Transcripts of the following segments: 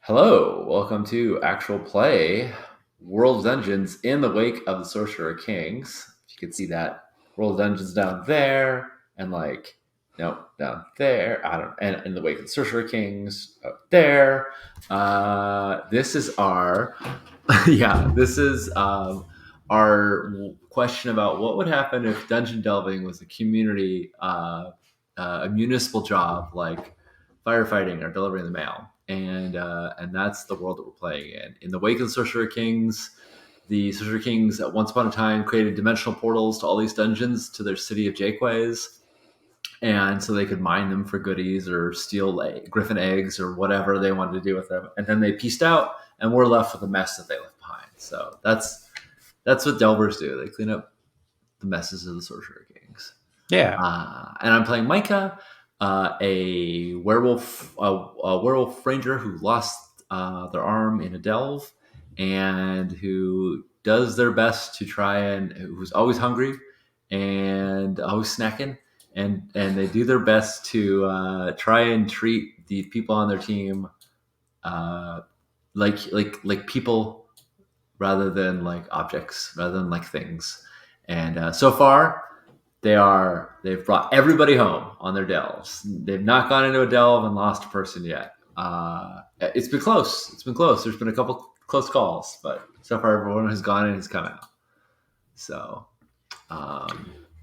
Hello, welcome to Actual Play World of Dungeons in the Wake of the Sorcerer Kings. You can see that World of Dungeons down there, and down there. I don't know, and in the Wake of the Sorcerer Kings up there. This is our, this is our question about what would happen if dungeon delving was a community, a municipal job like firefighting or delivering the mail, and that's the world that we're playing in. In the wake of the Sorcerer Kings at once upon a time created dimensional portals to all these dungeons to their city of Jakeways, and so they could mine them for goodies or steal griffin eggs or whatever they wanted to do with them. And then they pieced out, and we're left with the mess that they left behind. So that's what delvers do. They clean up the messes of the Sorcerer Kings. Yeah. And I'm playing Micah, a werewolf ranger who lost their arm in a delve, and who does their best to try and who's always hungry and always snacking, and they do their best to try and treat the people on their team like people rather than like objects, rather than like things. And so far, they've brought everybody home on their delves. They've not gone into a delve and lost a person yet. It's been close. It's been close. There's been a couple close calls, but so far everyone has gone and has come out. So,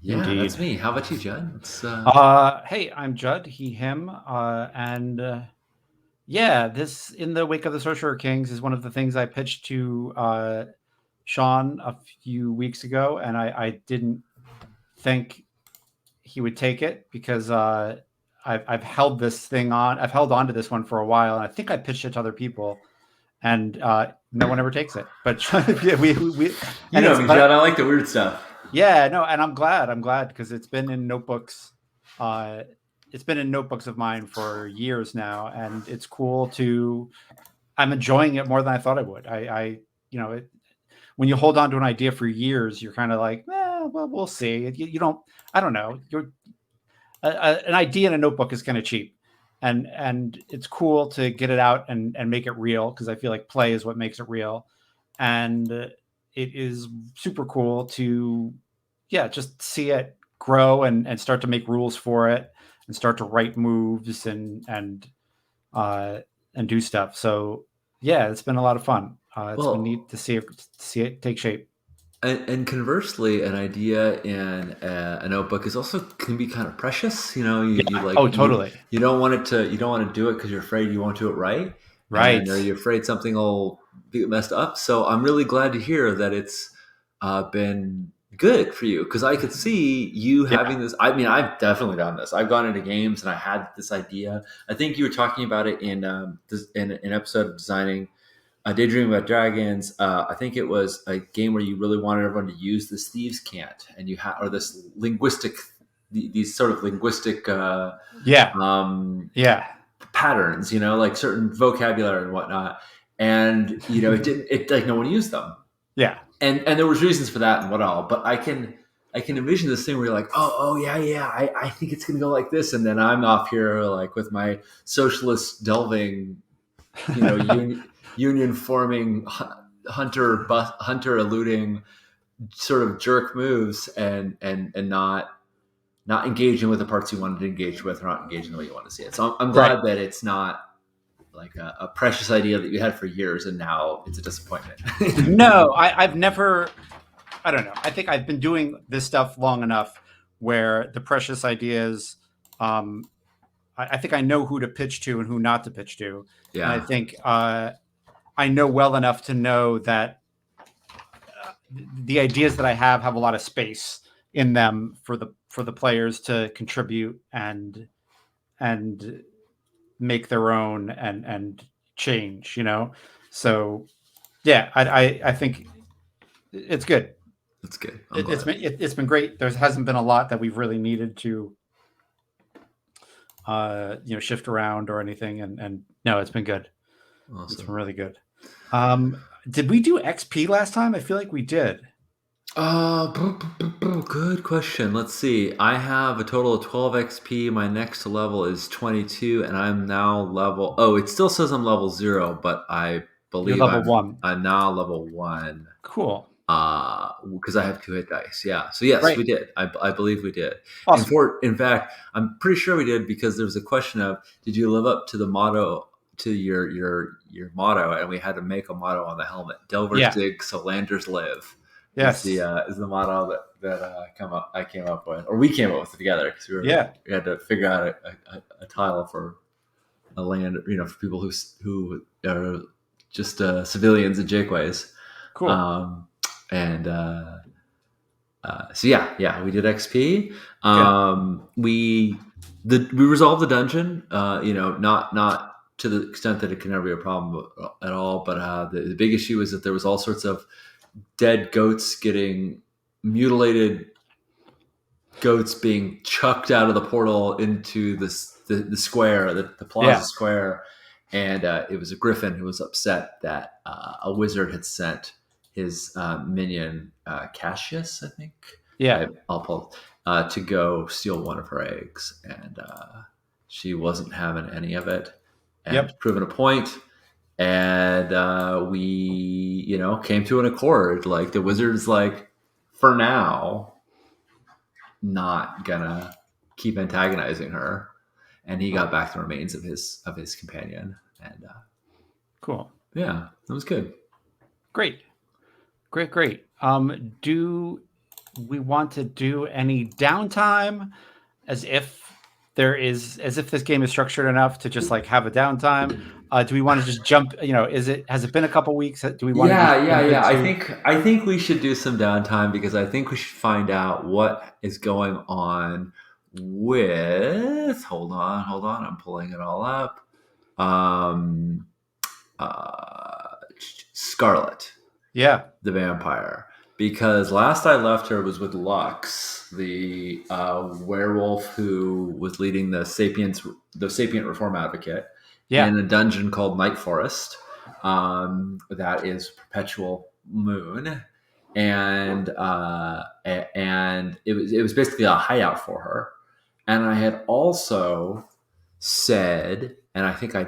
Indeed. that's me. How about you, Judd? Hey, I'm Judd, he, him, and this In the Wake of the Sorcerer Kings is one of the things I pitched to Sean a few weeks ago, and I didn't think he would take it because I've held this thing on. I've held on to this one for a while, and I think I pitched it to other people, and no one ever takes it. But we you know me, Judd. I like the weird stuff. Yeah, no, and I'm glad because it's been in notebooks. It's been in notebooks of mine for years now, and it's cool to. I'm enjoying it more than I thought I would. When you hold on to an idea for years, you're kind of like, well, we'll see. You don't. I don't know. An idea in a notebook is kind of cheap, and it's cool to get it out and make it real, because I feel like play is what makes it real, and it is super cool to just see it grow and start to make rules for it and start to write moves and do stuff. So it's been a lot of fun. It's been neat to see it take shape. And conversely, an idea in a notebook can be kind of precious. You totally. You don't want to do it because you're afraid you won't do it right. Right. Or you're afraid something will be messed up. So I'm really glad to hear that it's been good for you, because I could see you having this. I mean, I've definitely done this. I've gone into games and I had this idea. I think you were talking about it in an episode of Designing Daydream About Dragons. I think it was a game where you really wanted everyone to use this thieves' cant, and you had, or this linguistic, these sort of linguistic, patterns, like certain vocabulary and whatnot. And it like no one used them. Yeah. And there was reasons for that and what all, but I can envision this thing where you're like, I think it's gonna go like this, and then I'm off here like with my socialist delving, union forming, hunter eluding sort of jerk moves, and not engaging with the parts you wanted to engage with, or not engaging the way you want to see it. So I'm glad that it's not like a precious idea that you had for years and now it's a disappointment. No, I've never. I don't know. I think I've been doing this stuff long enough where the precious ideas. I think I know who to pitch to and who not to pitch to. Yeah. And I think I know well enough to know that the ideas that I have a lot of space in them for the players to contribute and make their own and change. So I think it's good. That's good. It's been great. There hasn't been a lot that we've really needed to shift around or anything, and no, it's been good. Awesome. It's been really good. Did we do XP last time? I feel like we did. Good question. Let's see. I have a total of 12 XP. My next level is 22, and I'm now level. Oh, it still says I'm level 0, but I You're believe level I'm 1. I'm now level 1. Cool. Because I have 2 hit dice. Yeah. So yes, we Right. did. I believe we did. Awesome. In fact, I'm pretty sure we did because there was a question of did you live up to the motto to your motto, and we had to make a motto on the helmet. Delvers Yeah. dig, so landers live. Yes. Is the motto that I came up with, or we came up with together because Yeah. we had to figure out a title for a land, for people who are just civilians in Jakeways. Cool. Um, and so yeah, we did XP. Good. We resolved the dungeon. Not to the extent that it can never be a problem at all. But the big issue is that there was all sorts of dead goats getting mutilated goats being chucked out of the portal into the square, the plaza Yeah. square, and it was a griffin who was upset that a wizard had sent his minion Cassius, I think. Yeah. I'll pull to go steal one of her eggs, and she wasn't having any of it, and Yep. proven a point. And we, came to an accord. Like the wizard's like, for now, not gonna keep antagonizing her, and he got back the remains of his companion, and Cool. yeah, that was good. Great. Great. Great. Do we want to do any downtime as if this game is structured enough to just like have a downtime? Do we want to just jump? Has it been a couple weeks? Do we want to just jump Yeah. I into? think I think we should do some downtime because I think we should find out what is going on with. Hold on. I'm pulling it all up. Um, Scarlet, Yeah. the vampire, because last I left her was with Lux, the werewolf who was leading the sapient reform advocate, Yeah. in a dungeon called Night Forest. That is perpetual moon, and it was basically a hideout for her. And I had also said, and I think I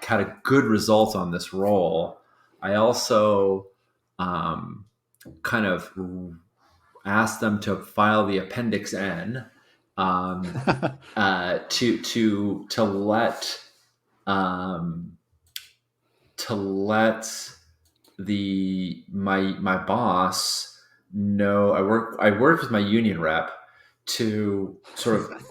had a good result on this roll. I also um, kind of asked them to file the Appendix N, um, um, to let the my boss know. I worked with my union rep to sort of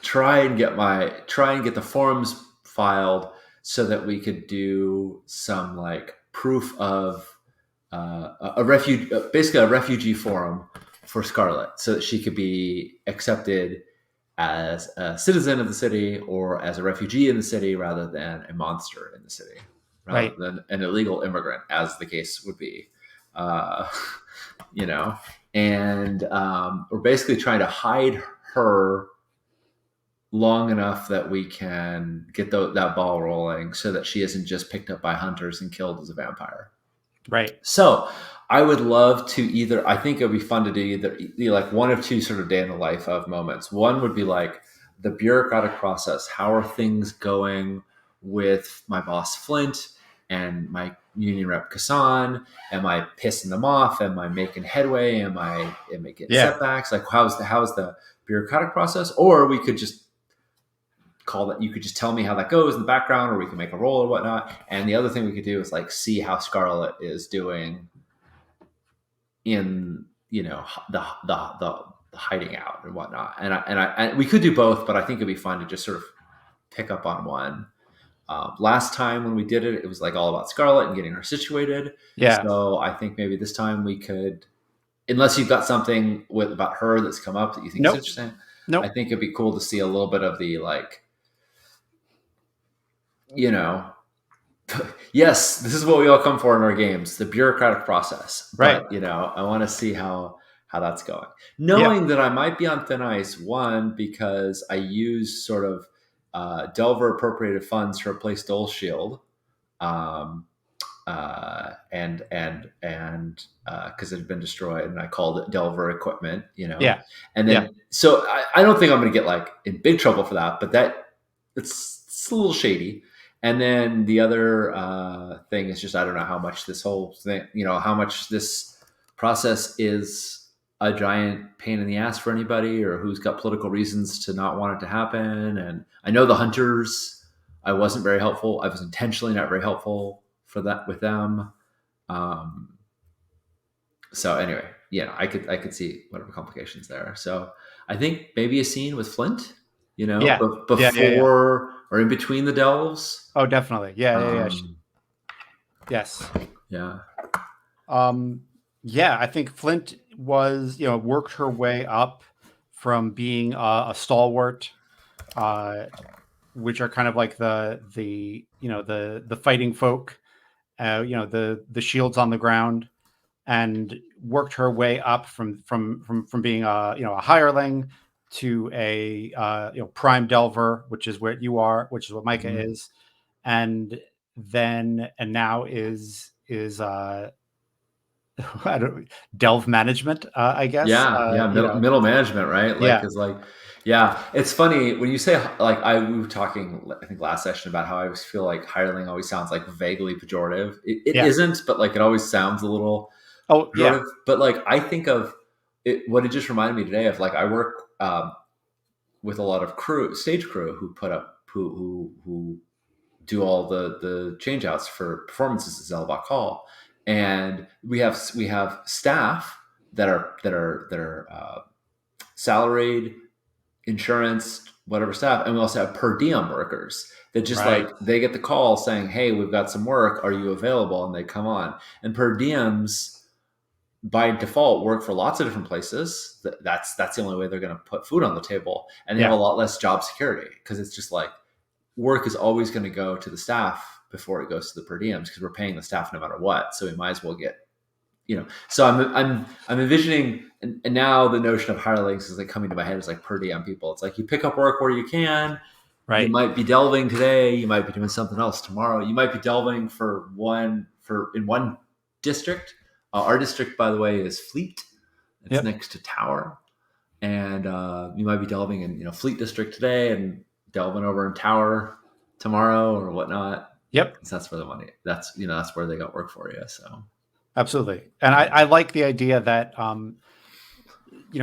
try and get the forms filed so that we could do some like proof of a refuge, basically a refugee forum for Scarlet, so that she could be accepted as a citizen of the city or as a refugee in the city rather than a monster in the city, rather Right. than an illegal immigrant, as the case would be. Uh, you know, and we're basically trying to hide her long enough that we can get that ball rolling so that she isn't just picked up by hunters and killed as a vampire. Right. So I would love to I think it would be fun to do either like one of two sort of day in the life of moments. One would be like the bureaucratic process. How are things going with my boss Flint and my union rep Kassan? Am I pissing them off? Am I making headway? Am I getting Yeah. setbacks? Like how's the bureaucratic process? Or we could just call that, you could just tell me how that goes in the background, or we can make a roll or whatnot. And the other thing we could do is like see how Scarlet is doing in the hiding out and whatnot. And we could do both, but I think it'd be fun to just sort of pick up on one. Last time when we did it, it was like all about Scarlet and getting her situated. Yeah. So I think maybe this time we could, unless you've got something about her that's come up that you think is Nope. interesting, I Nope. think it'd be cool to see a little bit of the like, you know, yes, this is what we all come for in our games, the bureaucratic process. Right. But I want to see how that's going. Yep. Knowing that I might be on thin ice, one, because I use sort of Delver appropriated funds to replace Dole Shield. Um, because it had been destroyed, and I called it Delver equipment, Yeah. and Yeah. then so I don't think I'm going to get like in big trouble for that, but it's a little shady. And then the other thing is just I don't know how much this whole thing, how much this process is a giant pain in the ass for anybody, or who's got political reasons to not want it to happen. And I know the hunters, I wasn't very helpful. I was intentionally not very helpful for that with them. Um, so anyway, I could see whatever complications there. So I think maybe a scene with Flint, Yeah. Yeah. Yeah. Yeah. before or in between the delves. Oh, definitely. Yeah. Yeah. Yeah. Um, Yes. yeah, Um, yeah, I think Flint was, worked her way up from being a stalwart, uh, which are kind of like the fighting folk, the shields on the ground, and worked her way up from being a hireling to a prime delver, which is what you are, which is what Micah mhm. is, and now is I don't, delve management, I guess. Yeah. Middle management, right? Like, Yeah, is like, yeah. It's funny when you say like we were talking, I think last session about how I always feel like hireling always sounds like vaguely pejorative. It yeah. isn't, but like it always sounds a little Oh, yeah, pejorative. But like I think of it, what it just reminded me today of like I work with a lot of stage crew who put up who do all the change outs for performances at Zelbach Hall, and we have staff that are salaried, insurance, whatever staff, and we also have per diem workers that just right. like they get the call saying, "Hey, we've got some work. Are you available?" And they come on. And per diems by default work for lots of different places. That's the only way they're going to put food on the table, and they have a Yeah, lot less job security because it's just like work is always going to go to the staff before it goes to the per diems because we're paying the staff no matter what. So we might as well get, So I'm envisioning, and now the notion of hirelings is like coming to my head is like per diem people. It's like you pick up work where you can. You right. might be delving today. You might be doing something else tomorrow. You might be delving in one district. Our district, by the way, is Fleet. It's Yep, next to Tower, and you might be delving in Fleet District today and delving over in Tower tomorrow or whatnot. yep, Because that's where the money. That's where they got work for you. So absolutely. And I like the idea that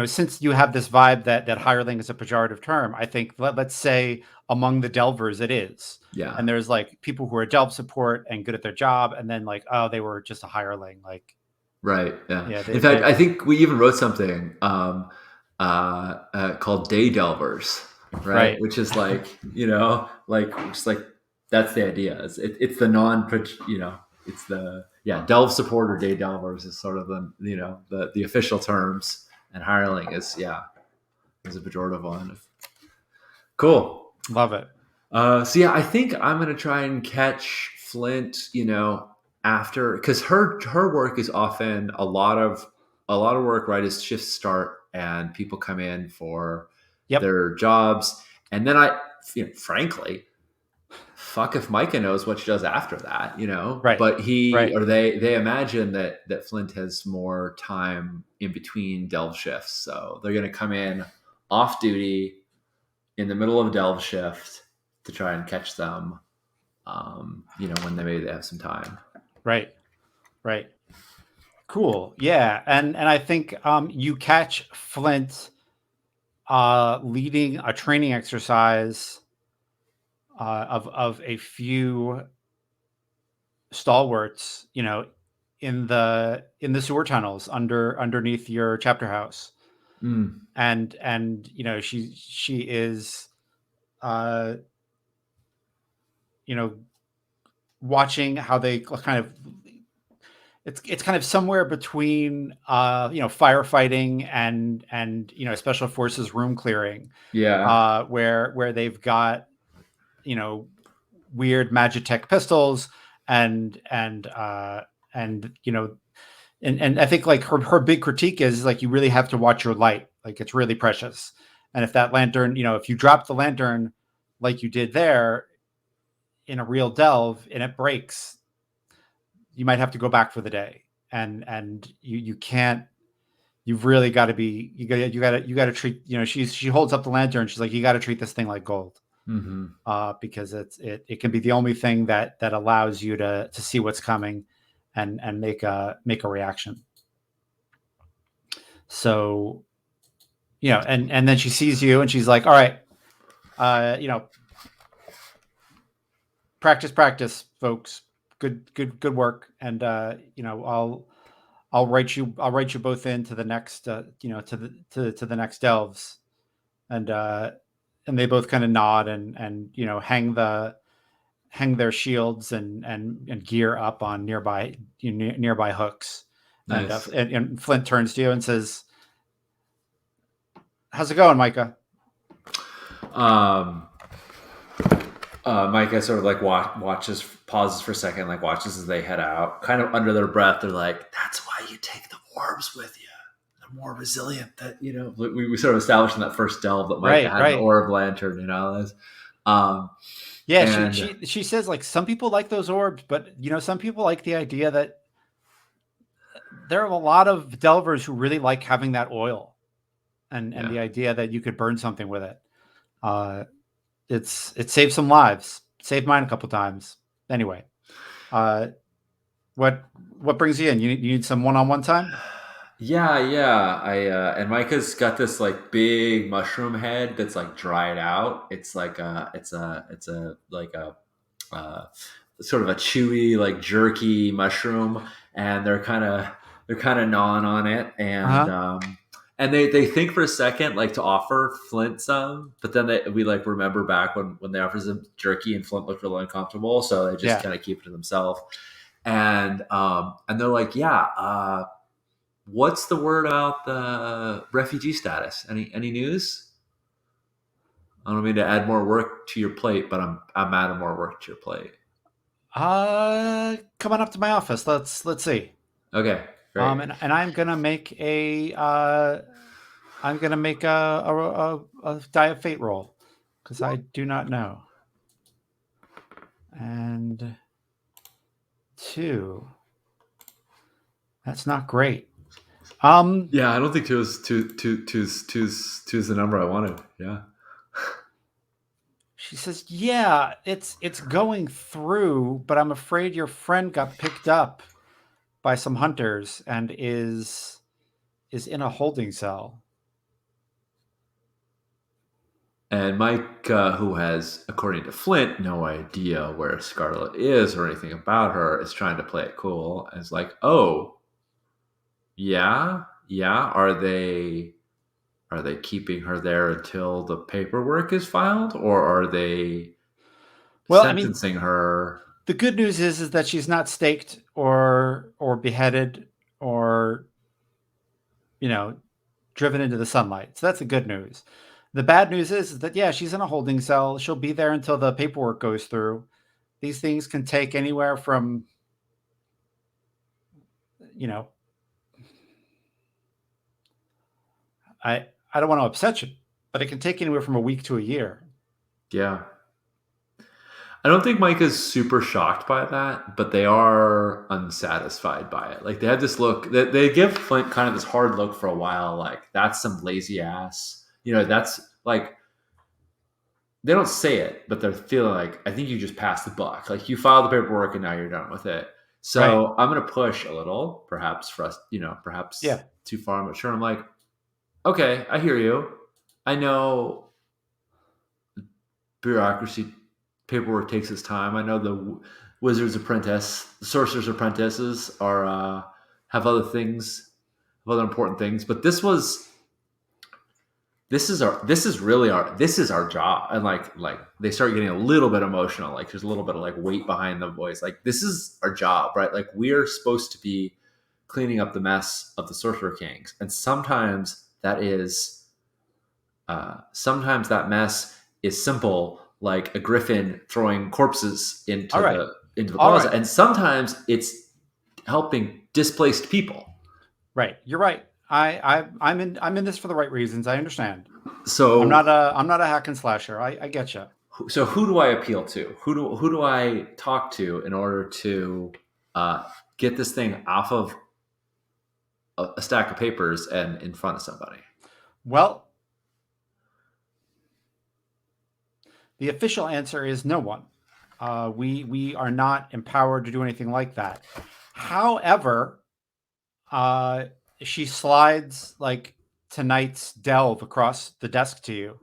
since you have this vibe that hireling is a pejorative term, I think let's say among the delvers it is. yeah, And there's like people who are delve support and good at their job, and then like, oh, they were just a hireling. Like, right. Yeah. yeah, In fact, they I think we even wrote something called Day Delvers, right? right. Which is like like just like that's the idea. It's the it's the delve support or day delvers is sort of the official terms, and hireling is a pejorative one. Cool. Love it. So yeah, I think I'm gonna try and catch Flint. After, because her work is often a lot of work right as shifts start and people come in for Yep. their jobs, and then frankly, fuck if Micah knows what she does after that, Right. But he Right. or they imagine that Flint has more time in between delve shifts, so they're gonna come in off duty in the middle of a delve shift to try and catch them, when maybe they have some time. Right. Right. Cool. Yeah. And I think you catch Flint leading a training exercise of a few stalwarts, in the sewer tunnels underneath your chapter house. Mm. And she is uh you know watching how they kind of, it's kind of somewhere between firefighting and special forces room clearing, Yeah. where they've got you know weird magitech pistols and and I think like her big critique is like you really have to watch your light, like it's really precious, and if that lantern, if you drop the lantern like you did there in a real delve and it breaks, you might have to go back for the day, and you can't. You've really got to be. You got to treat. She holds up the lantern. She's like, you got to treat this thing like gold, Mm-hmm. because it can be the only thing that allows you to see what's coming, and make a reaction. So, and then she sees you, and she's like, all right, practice, folks. Good work. And I'll write you both into the next to the next delves. And they both kind of nod, and hang their shields and gear up on nearby hooks. Nice. And Flint turns to you and says, how's it going, Micah? Um, Micah sort of like watches, pauses for a second, like watches as they head out, kind of under their breath. They're like, "That's why you take the orbs with you. They're more resilient." That we sort of established in that first delve that Micah had an orb lantern, this. Yeah, and she says, like, some people like those orbs, but some people like the idea that there are a lot of delvers who really like having that oil, and the idea that you could burn something with it. It saved some lives. Saved mine a couple times. Anyway, what brings you in? You need some one-on-one time? Yeah. I and Micah's got this like big mushroom head that's like dried out. It's like it's a like a sort of a chewy, like jerky mushroom, and they're kind of gnawing on it, and they think for a second like to offer Flint some, but then we like remember back when they offered him jerky and Flint looked really uncomfortable, so they just kind of keep it to themselves. And they're like, what's the word about the refugee status? Any news? I don't mean to add more work to your plate, but I'm adding more work to your plate. Come on up to my office. Let's see. Okay, great. And I'm gonna make a die of fate roll, because I do not know. And 2. That's not great. Yeah, I don't think two's the number I wanted. Yeah. She says, yeah, it's going through, but I'm afraid your friend got picked up by some hunters and is in a holding cell. And Mike, who has, according to Flint, no idea where Scarlet is or anything about her, is trying to play it cool. And it's like, oh, yeah. Are they keeping her there until the paperwork is filed, or are they sentencing her? The good news is that she's not staked or beheaded or driven into the sunlight. So that's the good news. The bad news is that, yeah, she's in a holding cell. She'll be there until the paperwork goes through. These things can take anywhere from, I don't want to upset you, but it can take anywhere from a week to a year. Yeah. I don't think Mike is super shocked by that, but they are unsatisfied by it. Like, they had this look, they give Flint kind of this hard look for a while, like, that's some lazy ass. That's like, they don't say it, but they're feeling like, I think you just passed the buck. Like, you filed the paperwork and now you're done with it. So I'm going to push a little, perhaps for us, perhaps too far. I'm not sure. I'm like, okay, I hear you. I know bureaucracy, paperwork takes its time. I know the wizard's apprentice, the sorcerer's apprentices are have other things, other important things. But this is our job. And like they start getting a little bit emotional. Like, there's a little bit of like weight behind the voice. Like, this is our job, right? Like, we're supposed to be cleaning up the mess of the Sorcerer Kings, and sometimes that mess is simple, like a griffin throwing corpses into the closet, and sometimes it's helping displaced people. Right, you're right. I'm in this for the right reasons. I understand. So I'm not a hack and slasher. I get you. So who do I appeal to? Who do I talk to in order to get this thing off of a stack of papers and in front of somebody? Well, the official answer is no one. We are not empowered to do anything like that. However, she slides like tonight's delve across the desk to you,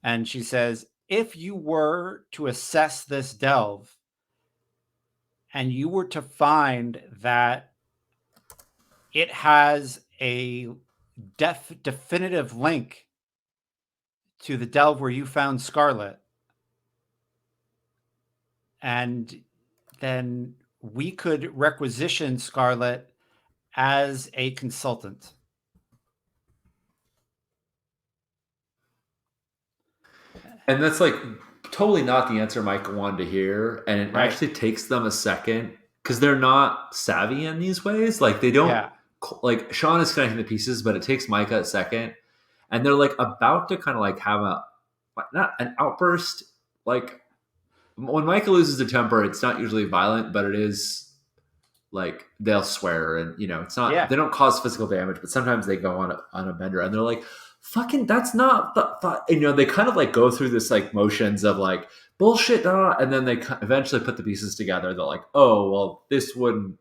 and she says, "If you were to assess this delve, and you were to find that it has a definitive link to the delve where you found Scarlet, and then we could requisition Scarlet as a consultant." And that's like totally not the answer Mike wanted to hear. And it Right. actually takes them a second because they're not savvy in these ways. Like they don't, Yeah. like Sean is connecting the pieces, but it takes Micah a second. And they're like about to kind of like have a, not an outburst. Like when Micah loses a temper, it's not usually violent, but it is like they'll swear and it's not, Yeah. they don't cause physical damage, but sometimes they go on a bender and they're like, fucking, that's not the they kind of like go through this like motions of like bullshit, and then they eventually put the pieces together. They're like, oh well, this wouldn't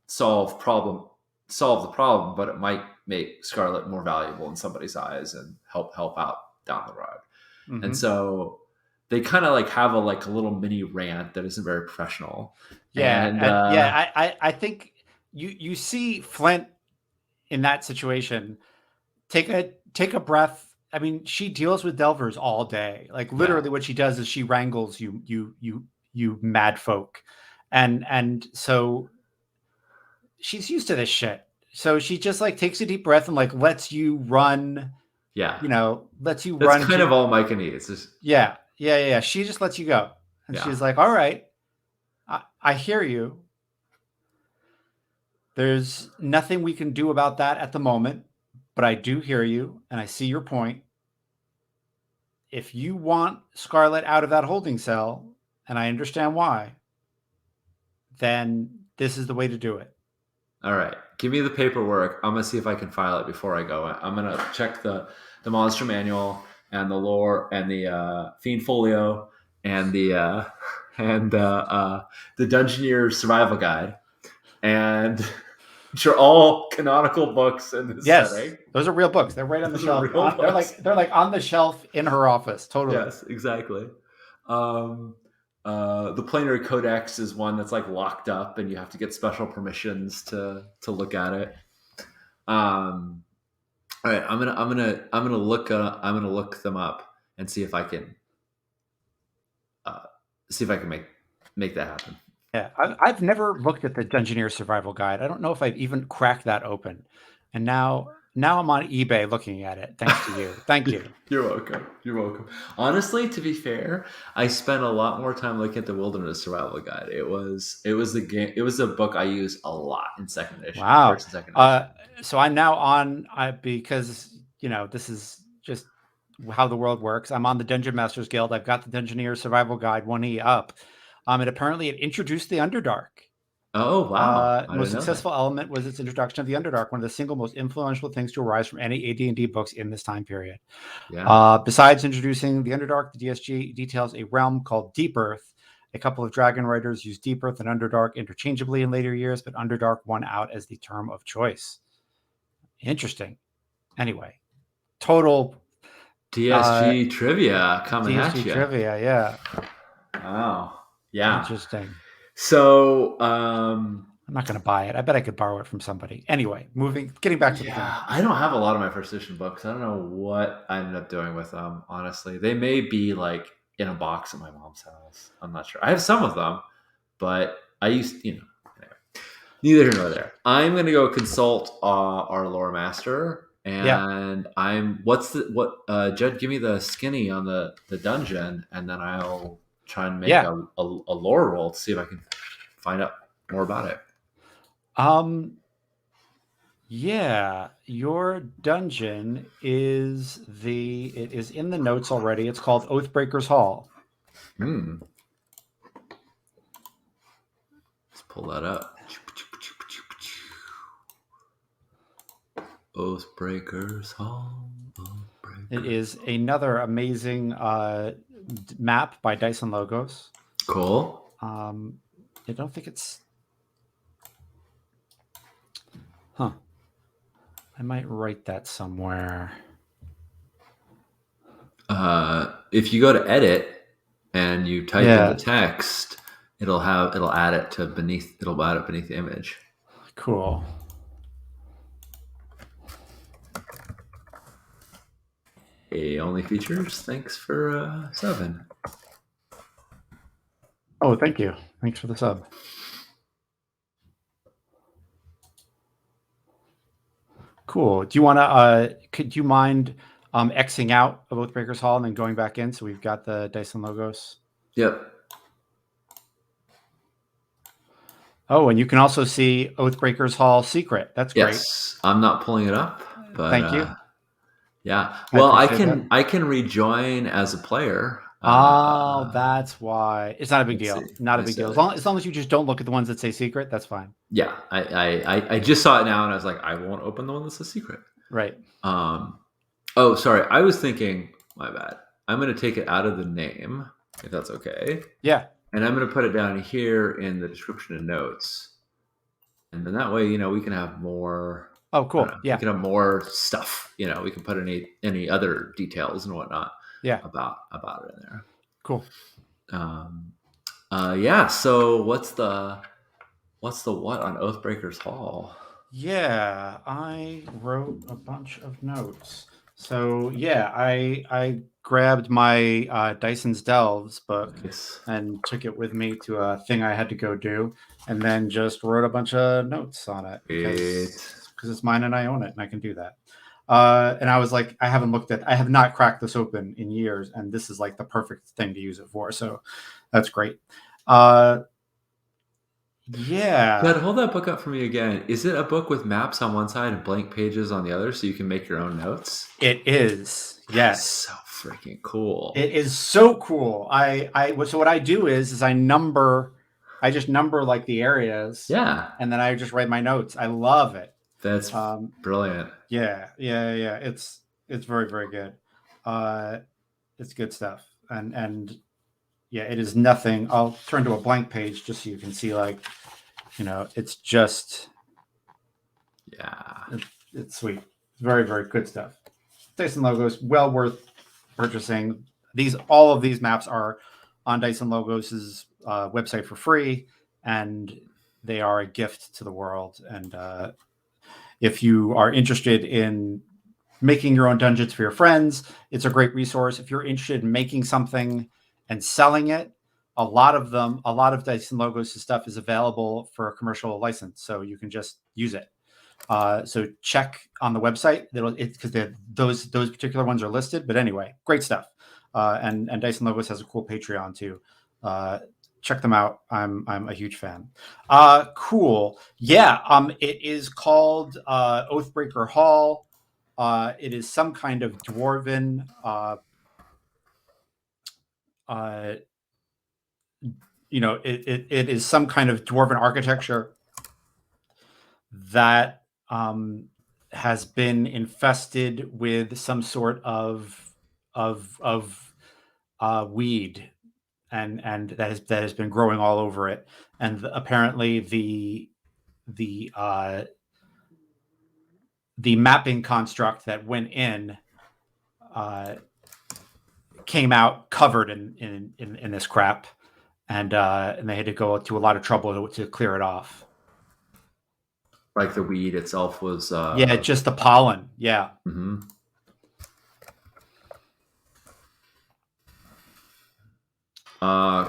solve the problem, but it might make Scarlet more valuable in somebody's eyes and help out down the road. Mm-hmm. And so they kind of like have a little mini rant that isn't very professional. Yeah, And I think you see Flint in that situation take a breath. I mean, she deals with Delvers all day. Like literally, what she does is she wrangles you mad folk, and so she's used to this shit. So she just like takes a deep breath and like lets you run. yeah, lets you that's run. kind of all Micah needs. Yeah. She just lets you go, and she's like, "All right, I hear you. There's nothing we can do about that at the moment, but I do hear you, and I see your point. If you want Scarlet out of that holding cell, and I understand why, then this is the way to do it." All right, give me the paperwork. I'm gonna see if I can file it before I go. I'm gonna check the monster manual and the lore and the fiend folio and the Dungeoneer survival guide, and which are all canonical books in this setting. Those are real books. They're right on the shelf. They're like on the shelf in her office. Totally. Yes, exactly. The Plenary Codex is one that's like locked up, and you have to get special permissions to look at it. All right, I'm gonna look them up and see if I can make that happen. Yeah, I've never looked at the Dungeoneer Survival Guide. I don't know if I've even cracked that open, and now I'm on eBay looking at it. Thanks to you. Thank you. You're welcome. Honestly, to be fair, I spent a lot more time looking at the Wilderness Survival Guide. It was the game. It was a book I used a lot in second edition. Wow. First and second edition. So I'm now on because this is just how the world works. I'm on the Dungeon Masters Guild. I've got the Dungeoneer Survival Guide 1E up. And apparently it introduced the Underdark. Oh, wow. Most successful element was its introduction of the Underdark, one of the single most influential things to arise from any AD&D books in this time period. Yeah. Besides introducing the Underdark, the DSG details a realm called Deep Earth. A couple of dragon writers used Deep Earth and Underdark interchangeably in later years, but Underdark won out as the term of choice. Interesting. Anyway, total DSG trivia coming at you. DSG trivia, yeah. Wow. Yeah. Interesting. So I'm not going to buy it. I bet I could borrow it from somebody. Anyway, getting back to the game. I don't have a lot of my first edition books. I don't know what I ended up doing with them, honestly. They may be like in a box at my mom's house. I'm not sure. I have some of them, but I used, anyway. Neither here nor there. I'm going to go consult our lore master, and Jed, give me the skinny on the dungeon, and then I'll try and make a lore roll to see if I can find out more about it. Yeah, your dungeon is in the notes already. It's called Oathbreaker's Hall. Let's pull that up. Oathbreaker's Hall. It is another amazing map by Dyson Logos. Cool. I don't think it's. Huh. I might write that somewhere. If you go to edit and you type in the text, it'll add it beneath the image. Cool. Hey, only features. Thanks for subbing. Oh, thank you. Thanks for the sub. Cool. Do you want to? Could you mind Xing out of Oathbreaker's Hall and then going back in? So we've got the Dyson Logos. Yep. Oh, and you can also see Oathbreaker's Hall secret. That's great. Yes, I'm not pulling it up, but thank you. Yeah. Well, I can that. I can rejoin as a player. Oh, that's why. It's not a big deal. See. Not a big deal. As long as you just don't look at the ones that say secret, that's fine. Yeah, I just saw it now and I was like, I won't open the one that's a secret. Right. Oh, sorry. I was thinking, my bad. I'm going to take it out of the name, if that's okay. Yeah. And I'm going to put it down here in the description and notes. And then that way, we can have more. Oh, cool. Yeah. We can have more stuff. We can put any other details and whatnot. Yeah. About it in there. Cool. Yeah. So what's the what on Oathbreaker's Hall? Yeah, I wrote a bunch of notes. So yeah, I grabbed my Dyson's Delves book and took it with me to a thing I had to go do, and then just wrote a bunch of notes on it because it's mine and I own it and I can do that. And I was like, I have not cracked this open in years, and this is like the perfect thing to use it for. So that's great. Yeah. Dad, hold that book up for me again. Is it a book with maps on one side and blank pages on the other so you can make your own notes? It is. Yes. So freaking cool. It is so cool. So what I do is I just number like the areas. Yeah. And then I just write my notes. I love it. That's brilliant. Yeah. It's very, very good. It's good stuff. And yeah, it is nothing. I'll turn to a blank page just so you can see, like, it's just. Yeah. It's sweet. It's very, very good stuff. Dyson Logos, well worth purchasing. All of these maps are on Dyson Logos' website for free, and they are a gift to the world. And if you are interested in making your own dungeons for your friends, it's a great resource. If you're interested in making something and selling it, a lot of Dyson Logos' stuff is available for a commercial license, so you can just use it. So check on the website. Because those particular ones are listed. But anyway, great stuff. And Dyson Logos has a cool Patreon too. Check them out. I'm a huge fan. Cool. Yeah. It is called Oathbreaker Hall. It is some kind of dwarven. It is some kind of dwarven architecture that has been infested with some sort of weed, and that has been growing all over it. And apparently the mapping construct that went in came out covered in this crap, and they had to go to a lot of trouble to clear it off. Like the weed itself was. Yeah, just the pollen. Yeah. Mm-hmm.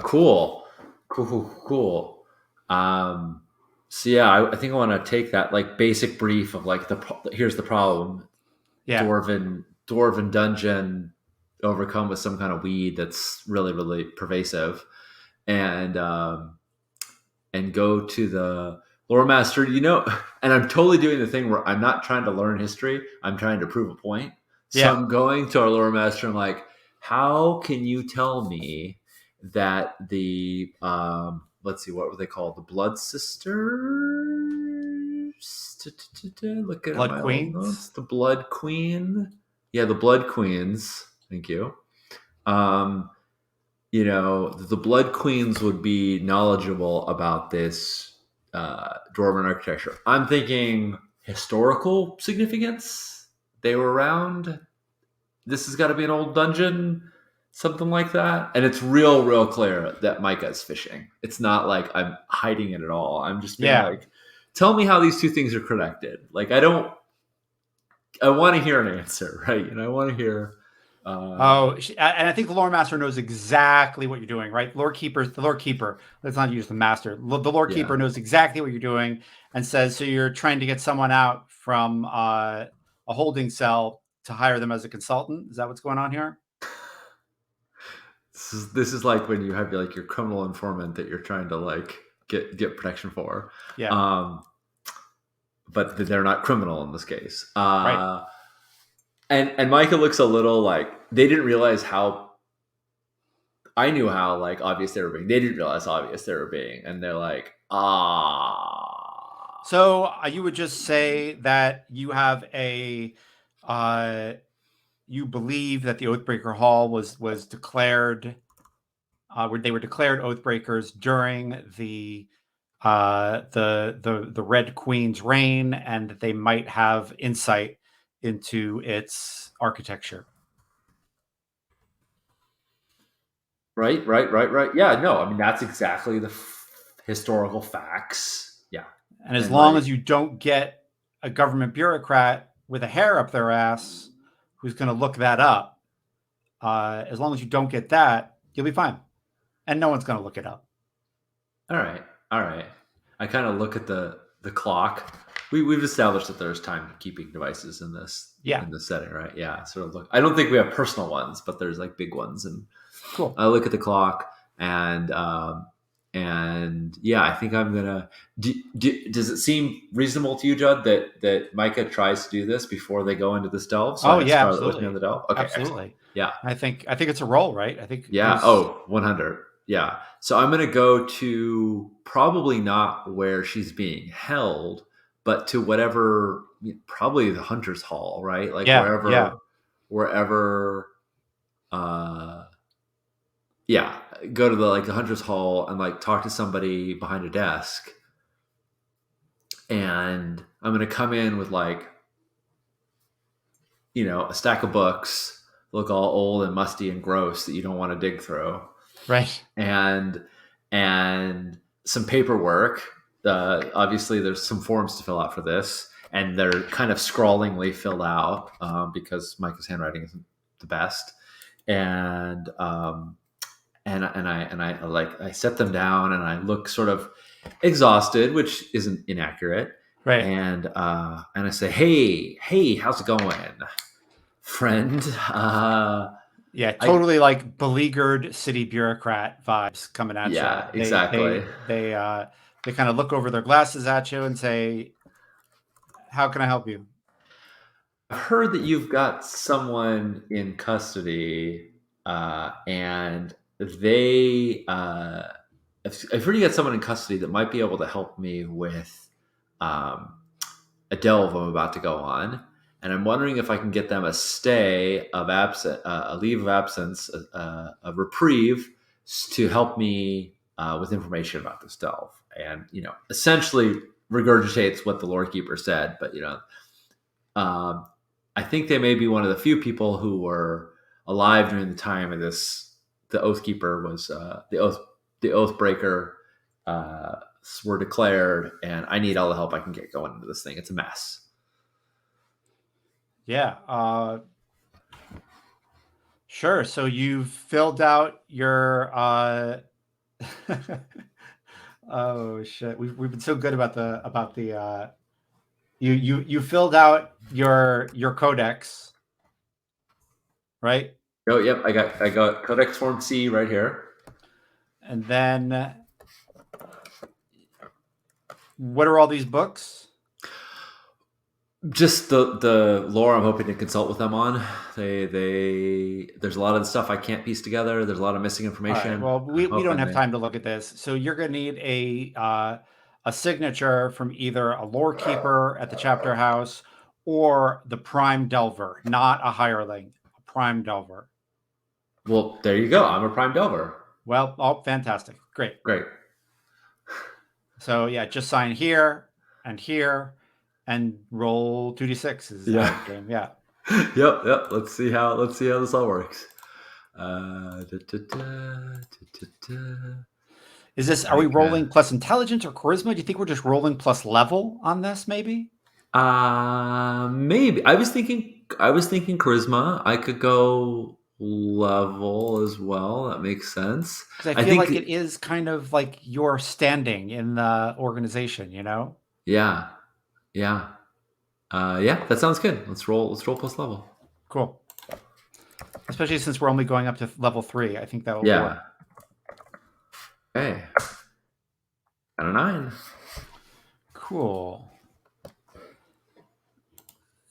Cool. So yeah, I think I want to take that like basic brief of like here's the problem. Yeah. Dwarven dungeon overcome with some kind of weed that's really, really pervasive, and go to the lore master, and I'm totally doing the thing where I'm not trying to learn history. I'm trying to prove a point. So I'm going to our lore master. I'm like, how can you tell me that the let's see, what were they called? The Blood Sisters. Looking at Blood my old Queens. notes, the Blood Queen. Yeah, the Blood Queens. Thank you. Um, the Blood Queens would be knowledgeable about this dwarven architecture. I'm thinking historical significance. They were around. This has got to be an old dungeon, something like that. And it's real clear that Micah is fishing. It's not like I'm hiding it at all. I'm just being Yeah. like, tell me how these two things are connected. Like, I want to hear an answer, right? And I want to hear. And I think the lore master knows exactly what you're doing, right? The Lord Keeper. Let's not use the master. The Lord Yeah. Keeper knows exactly what you're doing and says, so you're trying to get someone out from a holding cell to hire them as a consultant. Is that what's going on here? This is like when you have like your criminal informant that you're trying to like get protection for. Yeah. But they're not criminal in this case. Right. And Micah looks a little like they didn't realize how. I knew how like obvious they were being. They didn't realize how obvious they were being, and they're like, ah. So you would just say that you have you believe that the Oathbreaker Hall was declared, where they were declared Oathbreakers during the Red Queen's reign, and that they might have insight into its architecture. Right. Yeah, no, I mean that's exactly the historical facts. Yeah, And as and long like as you don't get a government bureaucrat with a hair up their ass who's going to look that up, as long as you don't get that, you'll be fine. And no one's going to look it up. all right. I kind of look at the clock. We've established that there's timekeeping devices in this Yeah. setting, right? Yeah, sort of look. I don't think we have personal ones, but there's like big ones, and Cool. I look at the clock, and yeah, I think I'm gonna. Does it seem reasonable to you, Judd, that Micah tries to do this before they go into this delve? So I have Yeah, Scarlet with me on absolutely. the delve. Okay, Absolutely. excellent. Yeah, I think it's a roll, right? I think yeah. Oh, 100. Yeah. So I'm gonna go to probably not where she's being held, but to whatever, probably the Hunter's Hall, right? Like yeah. wherever. Uh, yeah, go to the Hunter's Hall and like talk to somebody behind a desk, and I'm gonna come in with like a stack of books, look all old and musty and gross that you don't want to dig through, Right. and some paperwork. Obviously, there's some forms to fill out for this, and they're kind of scrawlingly filled out because Micah's handwriting isn't the best, and I set them down, and I look sort of exhausted, which isn't inaccurate, Right. and I say, hey, how's it going, friend? Yeah, totally like beleaguered city bureaucrat vibes coming at Yeah, you. exactly. They kind of look over their glasses at you and say, "How can I help you?" I've heard that you've got someone in custody, and I've heard you got someone in custody that might be able to help me with um, a delve I'm about to go on, and I'm wondering if I can get them a stay of absence, a leave of absence, a reprieve to help me with information about this delve, and essentially regurgitates what the lore keeper said, but um, I think they may be one of the few people who were alive during the time of this. The Oathkeeper was the Oathbreaker were declared, and I need all the help I can get going into this thing. It's a mess. Yeah. Sure. So you've filled out your. Oh shit! We've been so good about the. You filled out your codex, right? Oh, yep. I got Codex Form C right here. And then, what are all these books? Just the lore I'm hoping to consult with them on. There's a lot of the stuff I can't piece together. There's a lot of missing All right. information. Well, I'm we don't hoping have they time to look at this. So you're going to need a signature from either a lore keeper at the chapter house or the prime delver, not a hireling, a prime delver. Well, there you go. I'm a prime delver. Well, oh, fantastic. Great. Great. So yeah, just sign here and roll 2d6 is Yeah. how the game. Yeah. Yep. Let's see how this all works. Da, da, da. Is this, are we Like, rolling plus intelligence or charisma? Do you think we're just rolling plus level on this maybe? maybe I was thinking charisma. I could go level as well. That makes sense. Because I I feel think like it is kind of like your standing in the organization, you know? yeah. Yeah. Yeah, that sounds good. Let's roll plus level. Cool. Especially since we're only going up to level 3. I think that will Yeah. work. Okay. Got a 9. Cool.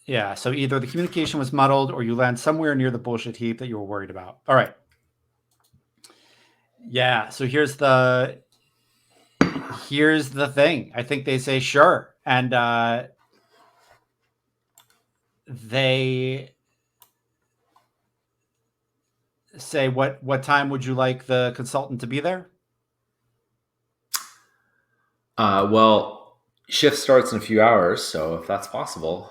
Yeah, so either the communication was muddled or you land somewhere near the bullshit heap that you were worried about. All right. Yeah, so here's the thing. I think they say sure. And they say what time would you like the consultant to be there? Well, shift starts in a few hours, so if that's possible.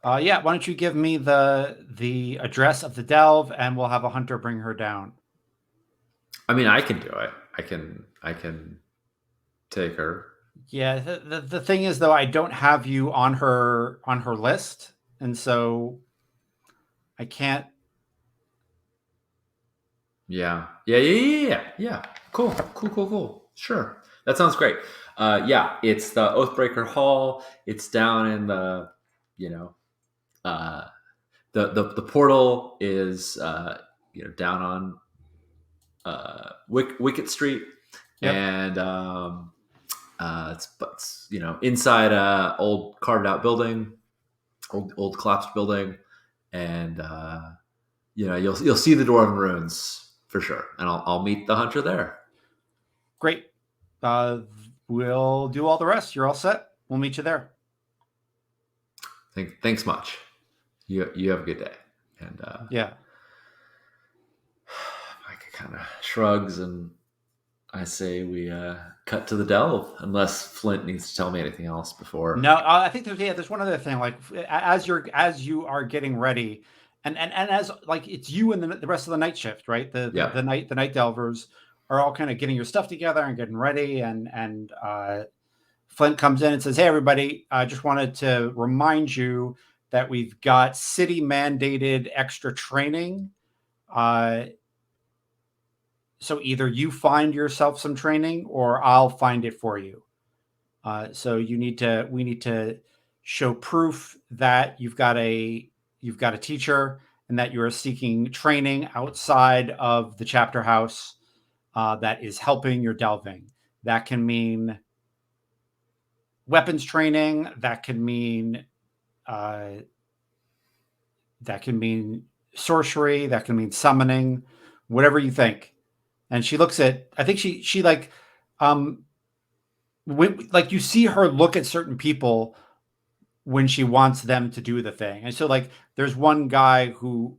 Yeah, why don't you give me the address of the delve and we'll have a hunter bring her down. I mean, I can do it. I can take her. Yeah, the thing is though, I don't have you on her list, and so I can't. Yeah. Cool. Sure. That sounds great. Yeah, it's the Oathbreaker Hall. It's down in the, you know, uh, the portal is down on Wicket Street, Yep. and it's inside a old carved out building, old collapsed building, and you'll see the dwarven ruins for sure, and I'll meet the hunter there. Great. We'll do all the rest. You're all set. We'll meet you there. Thanks much. You have a good day. And Yeah. Mike kind of shrugs, and I say we cut to the delve, unless Flint needs to tell me anything else before. No, I think there's one other thing. Like as you are getting ready, and as like it's you and the rest of the night shift, right? The night delvers are all kind of getting your stuff together and getting ready, and Flint comes in and says, "Hey, everybody! I just wanted to remind you that we've got city mandated extra training. So either you find yourself some training, or I'll find it for you. So we need to show proof that you've got a teacher and that you are seeking training outside of the chapter house that is helping your delving. That can mean weapons training. That can mean sorcery. That can mean summoning. Whatever you think." And she looks at. I think she like. Like you see her look at certain people when she wants them to do the thing. And so like there's one guy who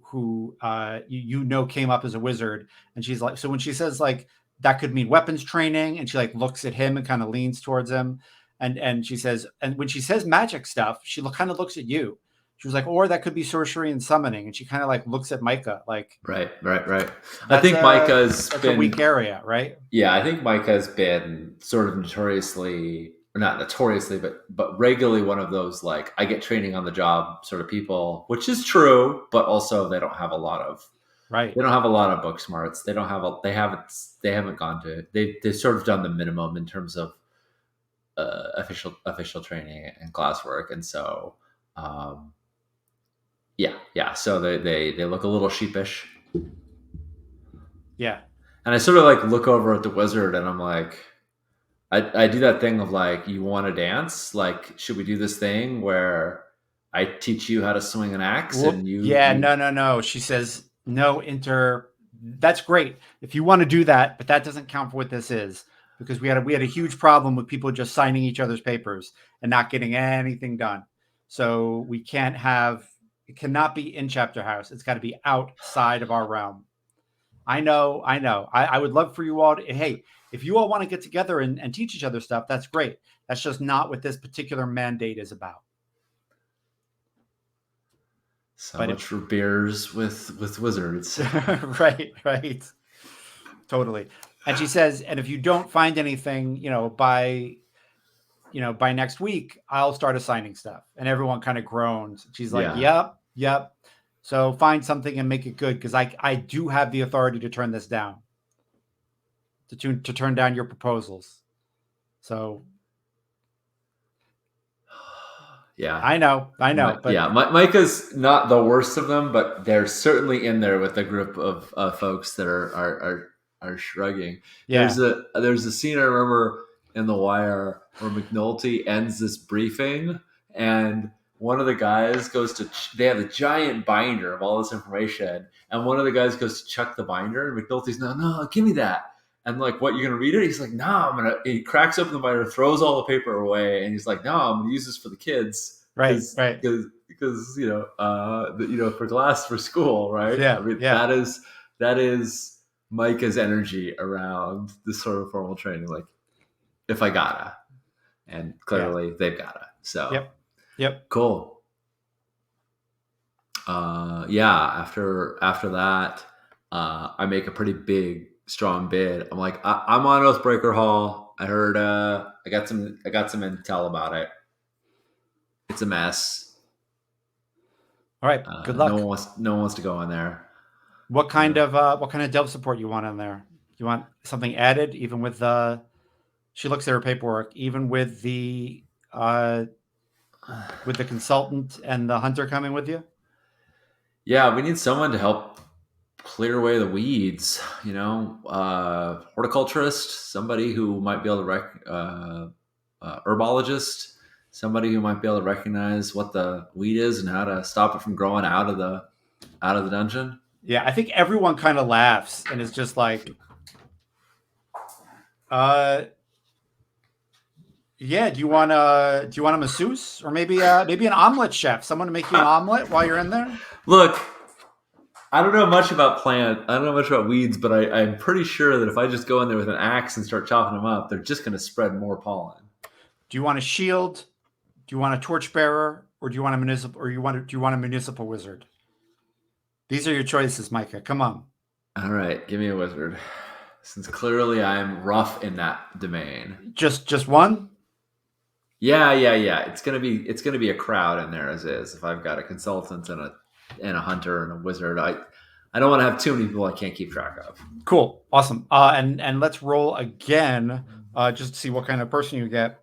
came up as a wizard, and she's like, so when she says like that could mean weapons training, and she like looks at him and kind of leans towards him, and she says, and when she says magic stuff, she kind of looks at you. She was like, or that could be sorcery and summoning, and she kind of like looks at Micah like, right. I think Micah's been a weak area, right? Yeah, I think Micah's been sort of notoriously, or not notoriously, but regularly one of those like I get training on the job sort of people, which is true, but also they don't have a lot of book smarts. They haven't gone to they've sort of done the minimum in terms of official training and classwork, and so so they look a little sheepish. Yeah. And I sort of like look over at the wizard, and I'm like, I do that thing of like, you want to dance? Like, should we do this thing where I teach you how to swing an axe, Well, and yeah, you no. She says no inter. That's great if you want to do that, but that doesn't count for what this is because we had a huge problem with people just signing each other's papers and not getting anything done. So we can't have it cannot be in chapter house. It's got to be outside of our realm. I know. I would love for you all to, hey, if you all want to get together and teach each other stuff, that's great. That's just not what this particular mandate is about. so But much if for beers with wizards. right. Totally. And she says, and if you don't find anything, by next week, I'll start assigning stuff. And everyone kind of groans. She's like, Yeah. yep. So find something and make it good because I do have the authority to turn this down, to turn down your proposals. So Yeah. I know, but Micah's not the worst of them, but they're certainly in there with a group of folks that are shrugging. yeah, There's a scene I remember in The Wire where McNulty ends this briefing, and one of the guys goes to they have a giant binder of all this information, and one of the guys goes to check the binder, and McNulty's no, give me that. And like, what, you're gonna read it? He's like, no, I'm gonna. He cracks open the binder, throws all the paper away, and he's like, no, I'm gonna use this for the kids right. because for class for school, right? I mean, Yeah. that is Micah's energy around this sort of formal training. Like, if I gotta, and Yeah. clearly they've gotta. So Yep. cool. Yeah. After that, I make a pretty big, strong bid. I'm like, I'm on Oathbreaker Hall. I heard. I got some intel about it. It's a mess. All right. Good luck. No one wants to go in there. What kind of delve support you want in there? You want something added, even with she looks at her paperwork, even with the consultant and the hunter coming with you? Yeah, we need someone to help clear away the weeds. Horticulturist, somebody who might be able to herbologist, somebody who might be able to recognize what the weed is and how to stop it from growing out of the dungeon. Yeah, I think everyone kind of laughs and is just like, yeah, do you want a masseuse or maybe an omelet chef? Someone to make you an omelet while you're in there? Look, I don't know much about I don't know much about weeds, but I'm pretty sure that if I just go in there with an axe and start chopping them up, they're just going to spread more pollen. Do you want a shield? Do you want a torchbearer, or do you want a municipal wizard? These are your choices, Micah. Come on. All right, give me a wizard. Since clearly I'm rough in that domain. Just one? Yeah. It's gonna be a crowd in there as is. If I've got a consultant and a hunter and a wizard, I don't want to have too many people I can't keep track of. Cool, awesome. And let's roll again, just to see what kind of person you get.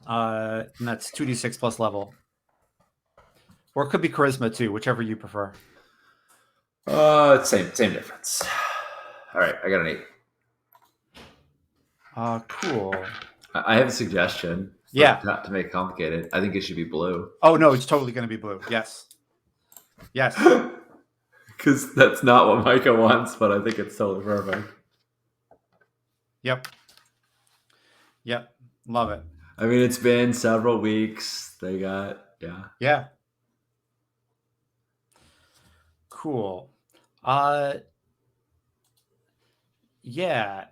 And that's 2d6 plus level, or it could be charisma too, whichever you prefer. Same difference. All right, I got an 8. Cool. I have a suggestion. Yeah. Not to make it complicated. I think it should be blue. Oh no, it's totally going to be blue. Yes. Because that's not what Micah wants, but I think it's totally perfect. Yep. Love it. I mean, it's been several weeks. They got Yeah. Cool. Yeah.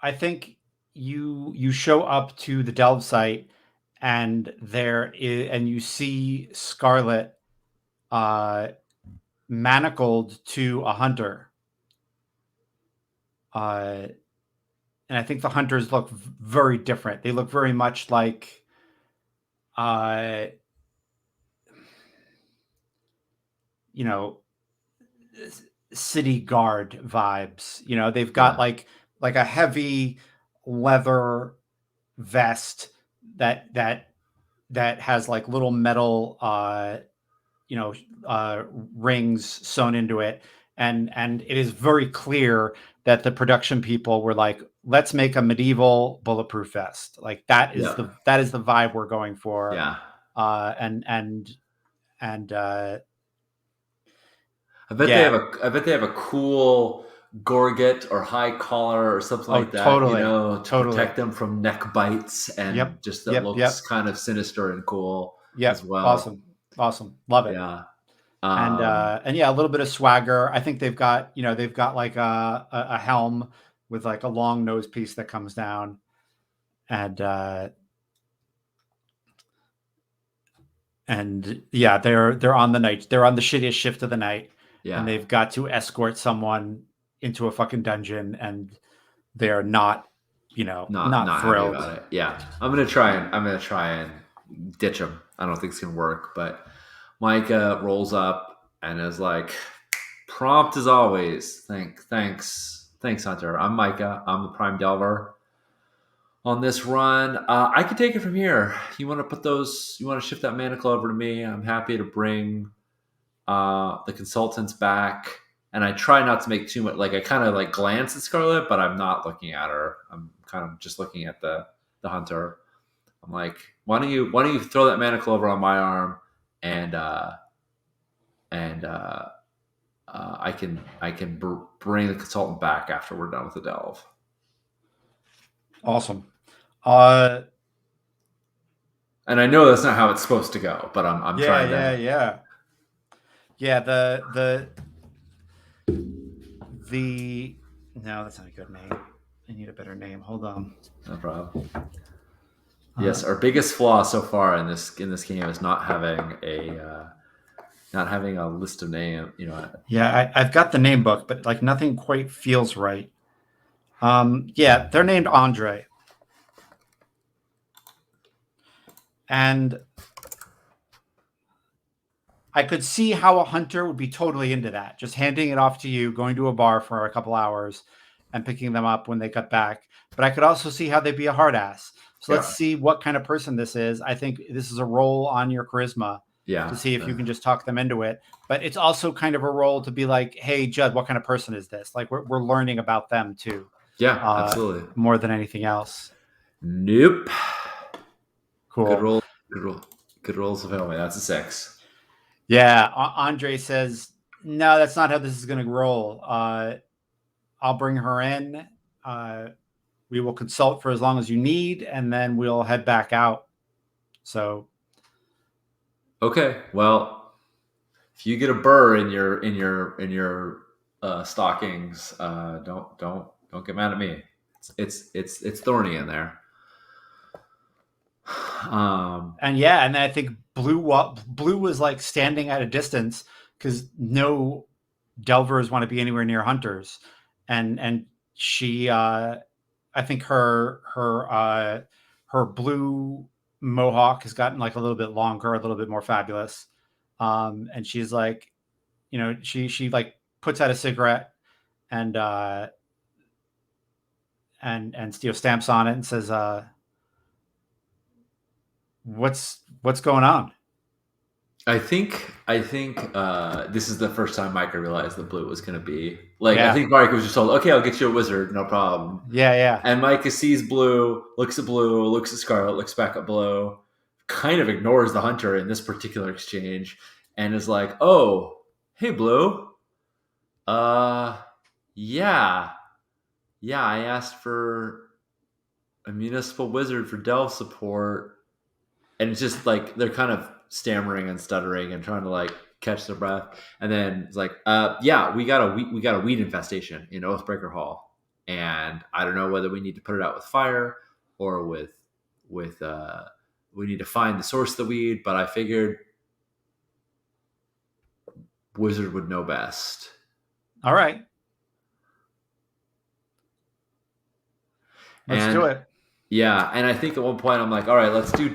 I think you show up to the delve site, and you see Scarlet manacled to a hunter. And I think the hunters look very different. They look very much like city guard vibes. They've got like a heavy leather vest that has like little metal rings sewn into it, and it is very clear that the production people were like, let's make a medieval bulletproof vest. Like that is the vibe we're going for. Yeah. And I bet they have yeah. a cool gorget or high collar or something Oh, like that, totally, to totally. protect them from neck bites, and Yep, just that yep, looks yep, kind of sinister and cool as yep. well. Awesome, awesome. Love it. Yeah. And yeah, a little bit of swagger. I think they've got like a helm with like a long nose piece that comes down, and yeah, they're on the night. They're on the shittiest shift of the night, and Yeah. they've got to escort someone into a fucking dungeon, and they're not, not Not happy thrilled. about it. Yeah. I'm gonna try and ditch him. I don't think it's gonna work, but Micah rolls up and is like, prompt as always. Thanks, Hunter. I'm Micah. I'm the Prime Delver on this run. I can take it from here. You want to put those? You want to shift that manacle over to me? I'm happy to bring the consultants back. And I try not to make too much. Like I kind of like glance at Scarlet, but I'm not looking at her. I'm kind of just looking at the hunter. I'm like, why don't you throw that manacle over on my arm, and and I can bring the consultant back after we're done with the delve. Awesome. Uh, And I know that's not how it's supposed to go, but I'm yeah, trying yeah, to. yeah, yeah. The no, that's not a good name. I need a better name. Hold on. No problem. Uh, Yes, our biggest flaw so far in this game is not having a list of name. yeah, I've got the name book, but like nothing quite feels right. Yeah, they're named Andre, and I could see how a hunter would be totally into that, just handing it off to you, going to a bar for a couple hours, and picking them up when they got back. But I could also see how they'd be a hard ass. So let's Yeah, see what kind of person this is. I think this is a roll on your charisma to yeah, see if you can just talk them into it. But it's also kind of a role to be like, hey, Judd, what kind of person is this? Like we're learning about them too, yeah. Absolutely. more than anything else. Nope. Good Cool. roll. Good roll. Good rolls of helmet. That's a 6. Yeah, Andre says, no, that's not how this is going to roll. I'll bring her in. Uh, we will consult for as long as you need, and then we'll head back out. So, Okay. Well, if you get a burr in your stockings, don't get mad at me. It's thorny in there. and yeah, and then I think Blue was like standing at a distance because no delvers want to be anywhere near hunters, and she, I think her blue mohawk has gotten like a little bit longer, a little bit more fabulous, and she's like, she like puts out a cigarette and stamps on it and says, what's going on? I think this is the first time Micah realized that Blue was going to be like. I Yeah, think Micah was just told, "Okay, I'll get you a wizard, no problem." yeah, yeah. And Micah sees Blue, looks at Scarlet, looks back at Blue, kind of ignores the hunter in this particular exchange, and is like, "Oh, hey, Blue. Uh, yeah, yeah. I asked for a municipal wizard for delve support." And it's just like they're kind of stammering and stuttering and trying to like catch their breath. And then it's like, yeah, we got a weed infestation in Oathbreaker Hall, and I don't know whether we need to put it out with fire or with we need to find the source of the weed. But I figured Wizard would know best. All right, let's do And it. yeah, and I think at one point I'm like, all right, let's do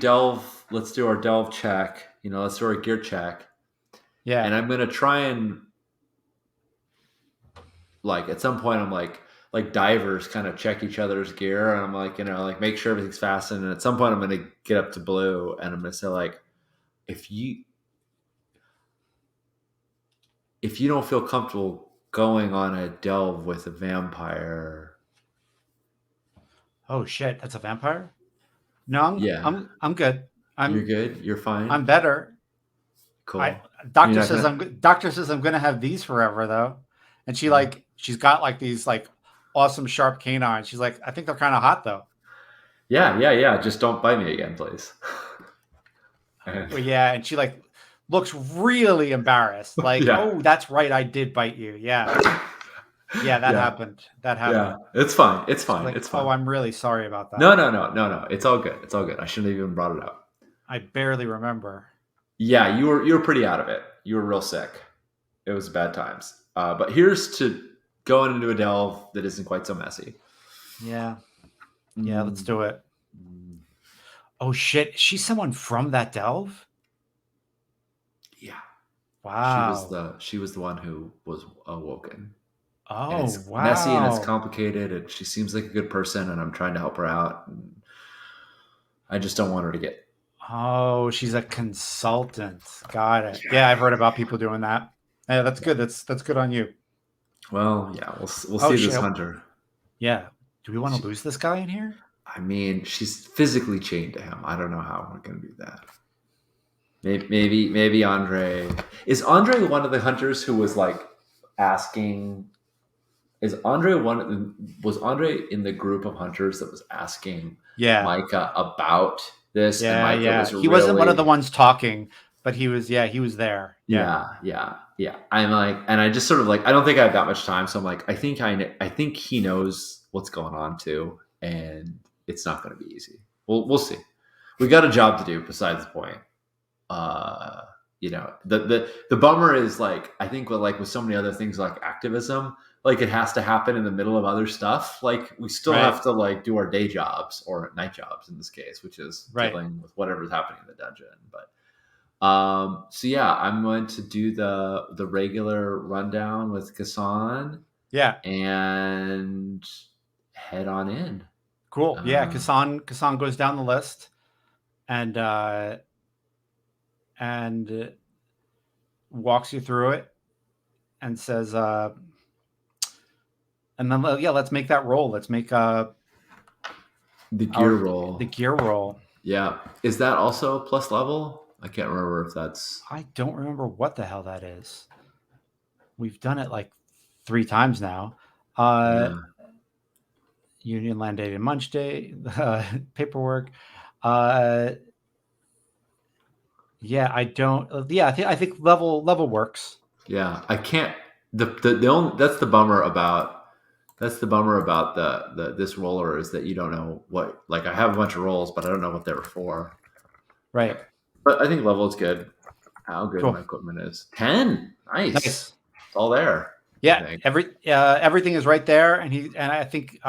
our delve check. Let's do our gear check. And Yeah. I'm gonna try and like at some point I'm like divers kind of check each other's gear, and I'm like, like make sure everything's fastened. And at some point I'm gonna get up to Blue and I'm gonna say like, if you if you don't feel comfortable going on a delve with a vampire. Oh shit, that's a vampire. No, Yeah. I'm good. You're I'm good. You're fine. I'm better. I Cool. You're doctor not says gonna. I'm gonna have these forever though, and she's got like these like awesome sharp canines. She's like, I think they're kind of hot though. Yeah, yeah, yeah. Just don't bite me again, please. And Well, yeah, and she like looks really embarrassed. Like, yeah, oh, that's right, I did bite you. Yeah, yeah, that yeah, happened. That yeah. happened. It's fine. It's She's fine. like, It's oh, fine. I'm really sorry about No, that. no, no, no, no. It's all good. It's all good. I shouldn't have even brought it up. I barely remember. Yeah, you were pretty out of it. You were real sick. It was bad times. But here's to going into a delve that isn't quite so messy. Yeah, yeah, let's Mm, do it. mm, Oh shit, she's someone from that delve. yeah, Wow. she was the one who was awoken, and Oh it's messy and it's wow. complicated. And she seems like a good person, and I'm trying to help her out. And I just don't want her to get. Oh, she's a consultant. Got it. Yeah, I've heard about people doing that. Yeah, that's good. That's good on you. Well, yeah, we'll Oh see this shit. hunter. Yeah. Do we want She, to lose this guy in here? I mean, she's physically chained to him. I don't know how we're gonna do that. Maybe Andre is Andre one of the hunters who was like asking. Is Andre one? Was Andre in the group of hunters that was asking Yeah. Micah about this, and Yeah, Micah yeah. was He wasn't one of the really, ones talking, but he was there. Yeah. yeah, yeah, yeah. I'm like, and I just sort of like, I don't think I have that much time, so I'm like, I think he knows what's going on too, and it's not going to be easy. We'll see. We got a job to do. Besides the point, uh, the bummer is like, I think with so many other things like activism, like it has to happen in the middle of other stuff. Like we still Right. have to like do our day jobs or night jobs in this case, which is Right. dealing with whatever's happening in the dungeon. But so yeah, I'm going to do the regular rundown with Kassan Yeah. and head on in. Cool. Yeah, Uh, Kassan goes down the list and and walks you through it and says and then yeah, let's make that roll. Let's make the gear our roll. the gear roll. Yeah. Is that also plus level? I can't remember if that's. I don't remember what the hell that is. We've done it like 3 times now. Yeah. Union Land Day and Munch Day, paperwork. Uh, yeah, I don't. Yeah, I think level works. Yeah. I can't. The only that's the bummer about the this roller is that you don't know what, like I have a bunch of rolls, but I don't know what they were for. Right. But I think level is good. How good my Cool. equipment is. 10. Nice. Nice. It's all there. I Yeah. think. Everything is right there, and I think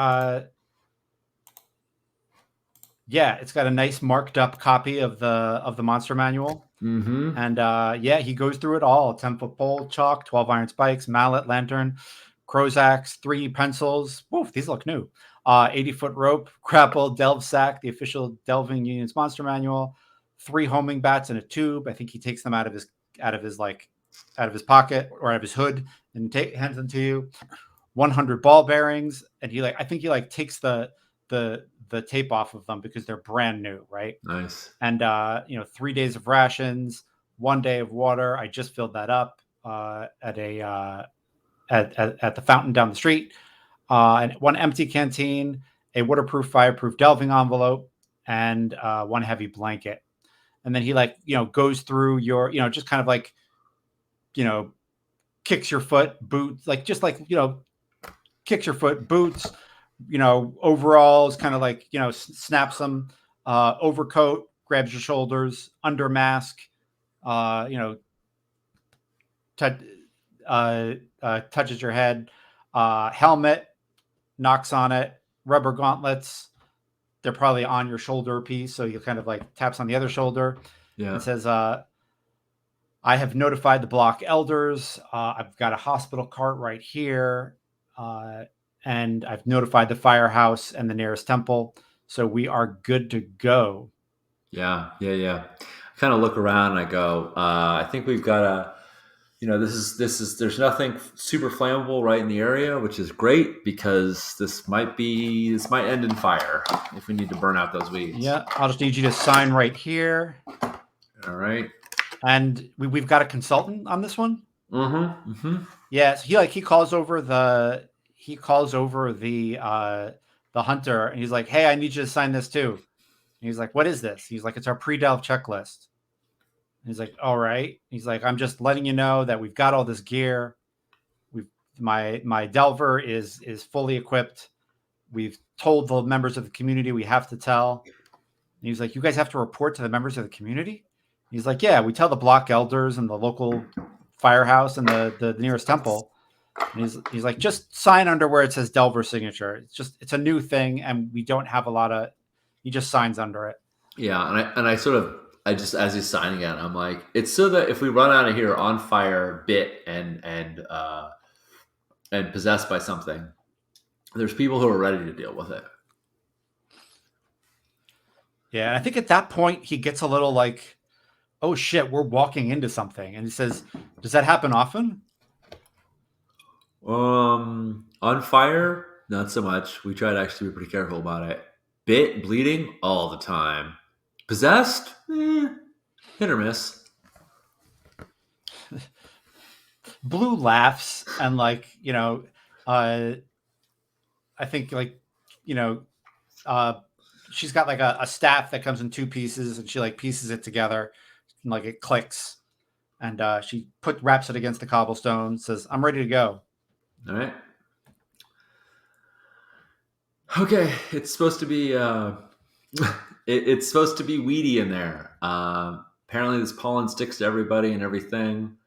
yeah, it's got a nice marked up copy of the monster manual. Mm-hmm. And yeah, he goes through it all: 10-foot pole, chalk, 12 iron spikes, mallet, lantern, crow's axe, 3 pencils. Woof, these look new. 80-foot rope, grapple, delve sack, the official delving union's monster manual, 3 homing bats in a tube. I think he takes them out of his pocket or out of his hood and hands them to you. 100 ball bearings, and I think he like takes the tape off of them because they're brand new, right? Nice. And 3 days of rations, 1 day of water. I just filled that up at the fountain down the street. And 1 empty canteen, a waterproof, fireproof delving envelope, and 1 heavy blanket. And then he goes through your just kind of like kicks your foot, boots, like just like kicks your foot, boots, overalls, kind of like snaps them, overcoat, grabs your shoulders, under mask, you touches your head, helmet, knocks on it, rubber gauntlets. They're probably on your shoulder piece, so you kind of like taps on the other shoulder Yeah. and says, I have notified the block elders. I've got a hospital cart right here. And I've notified the firehouse and the nearest temple. So we are good to go. Yeah. Yeah. Yeah. I kind of look around and I go, I think we've got there's nothing super flammable right in the area, which is great because this might end in fire if we need to burn out those weeds. Yeah, I'll just need you to sign right here. All right. And we've got a consultant on this one. Mm-hmm. Mm-hmm. Yeah, so he calls over the hunter, and he's like, "Hey, I need you to sign this too." And he's like, "What is this?" He's like, "It's our pre-delve checklist." And he's like, "All right." He's like, "I'm just letting you know that we've got all this gear. We've my delver is fully equipped. We've told the members of the community we have to tell." And he's like, "You guys have to report to the members of the community?" He's like, "Yeah, we tell the block elders and the local firehouse and the nearest temple." And he's like, "Just sign under where it says Delver signature. It's a new thing, and we don't have a lot of." He just signs under it. Yeah, and I sort of I just as he's signing it, I'm like, it's so that if we run out of here on fire, bit and possessed by something, there's people who are ready to deal with it. Yeah, and I think at that point he gets a little like, "Oh shit, we're walking into something," and he says, "Does that happen often?" On fire, not so much. We try to actually be pretty careful about it. Bit bleeding all the time. Possessed, hit or miss. Blue laughs and uh, I think uh, she's got like a staff that comes in two pieces, and she like pieces it together, and like it clicks, and she wraps it against the cobblestone. Says, "I'm ready to go." All right. Okay, it's supposed to be it's supposed to be weedy in there. Apparently, this pollen sticks to everybody and everything.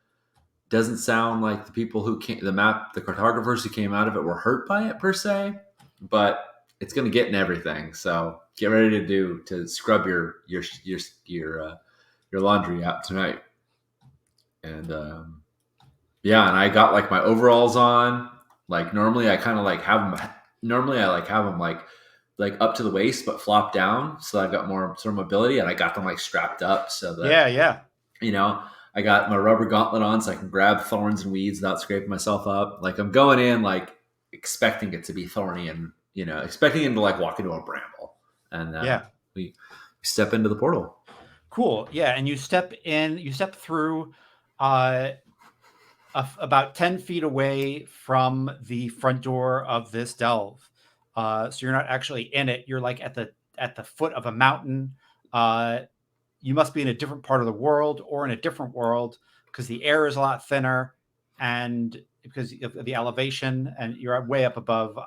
Doesn't sound like the people who came, the cartographers who came out of it were hurt by it per se, but it's going to get in everything. So get ready to scrub your laundry out tonight. And yeah, and I got like my overalls on. Like normally, I kind of like have them. Normally, I like have them like up to the waist, but flop down, so I've got more sort of mobility. And I got them like strapped up so that Yeah, yeah, you know I got my rubber gauntlet on, so I can grab thorns and weeds without scraping myself up. Like I'm going in like expecting it to be thorny and expecting him to like walk into a bramble, and yeah. we step into the portal. Cool. Yeah, and you step in. You step through. Uh, about 10 feet away from the front door of this delve. So you're not actually in it. You're like at the foot of a mountain. You must be in a different part of the world or in a different world because the air is a lot thinner and because of the elevation, and you're way up above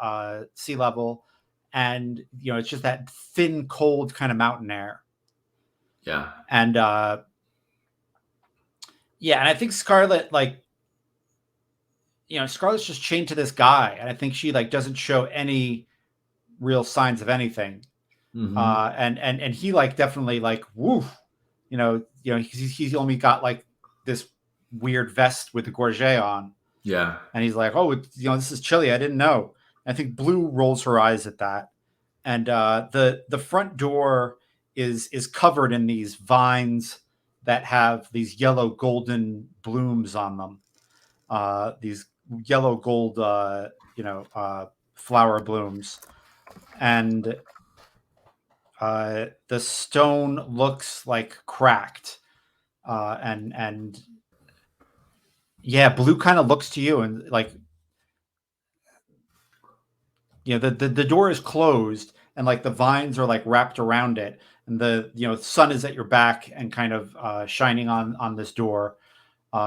sea level. And it's just that thin, cold kind of mountain air. Yeah. And yeah, and I think Scarlet Scarlett's just chained to this guy, and I think she like doesn't show any real signs of anything. Mm-hmm. And he like definitely like woof, he's only got like this weird vest with the gorget on, Yeah. and he's like, "Oh, this is chilly. I didn't know." And I think Blue rolls her eyes at that, and the front door is covered in these vines that have these yellow golden blooms on them. These yellow gold, flower blooms, and the stone looks like cracked, and yeah, Blue kind of looks to you and like the door is closed and like the vines are like wrapped around it, and the sun is at your back and kind of shining on this door.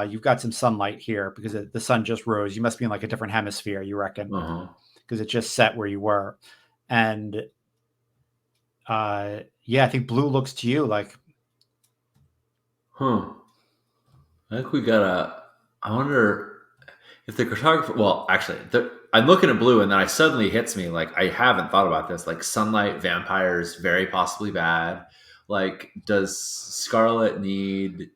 You've got some sunlight here because the sun just rose. You must be in like a different hemisphere, you reckon, Uh-huh. because it just set where you were. And yeah, I think Blue looks to you like, Huh. I think we gotta. I wonder if the cartographer. Well, actually, I'm looking at Blue, and then I suddenly hits me like I haven't thought about this. Like sunlight, vampires, very possibly bad. Like, does Scarlet need?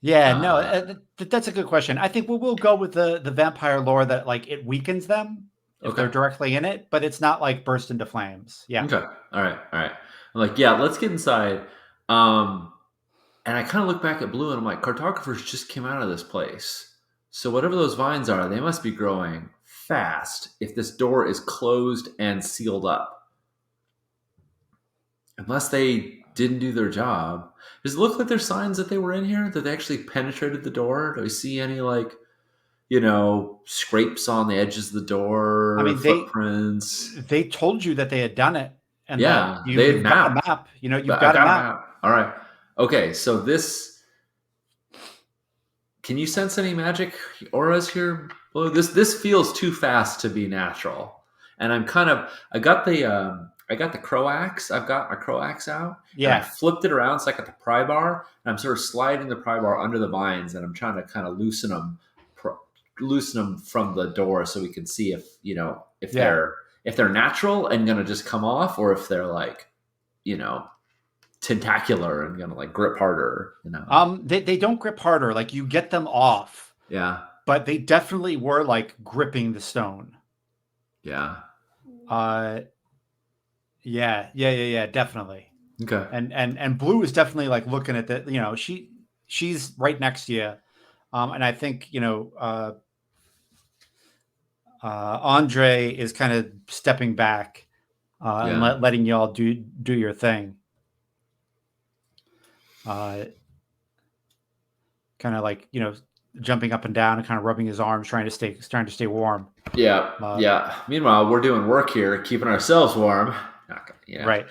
yeah, no, Uh, that's a good question. I think we'll go with the vampire lore that like it weakens them if they're okay. directly in it, but it's not like burst into flames. Yeah. Okay. All right. All right. I'm like, yeah, let's get inside. Um, and I kind of look back at Blue, and I'm like, cartographers just came out of this place, So whatever those vines are, they must be growing fast if this door is closed and sealed up. Unless they didn't do their job. Does it look like there's signs that they were in here? That they actually penetrated the door? Do we see any like, scrapes on the edges of the I door, mean, footprints? they told you that they had done it, and that Yeah, they had you've got a mapped. map. You've But I've got a got a map. map. All right. Okay, so this. Can you sense any magic auras here? Well, this feels too fast to be natural, and I'm kind of. I got the crow axe. I've got my crow axe out, and I Yeah. flipped it around so I got the pry bar, and I'm sort of sliding the pry bar under the vines, and I'm trying to kind of loosen them from the door so we can see if Yeah. they're natural and gonna just come off, or if they're like you know tentacular and gonna like grip harder. They don't grip harder. Like, you get them off, Yeah, but they definitely were like gripping the stone. yeah. Uh, yeah, definitely. Okay. And Blue is definitely like looking at the. She's right next to you, and I think Andre is kind of stepping back and Yeah. letting y'all do your thing. Kind of like jumping up and down and kind of rubbing his arms, trying to stay warm. Yeah. Uh, Yeah. Meanwhile, we're doing work here, keeping ourselves warm. Not right.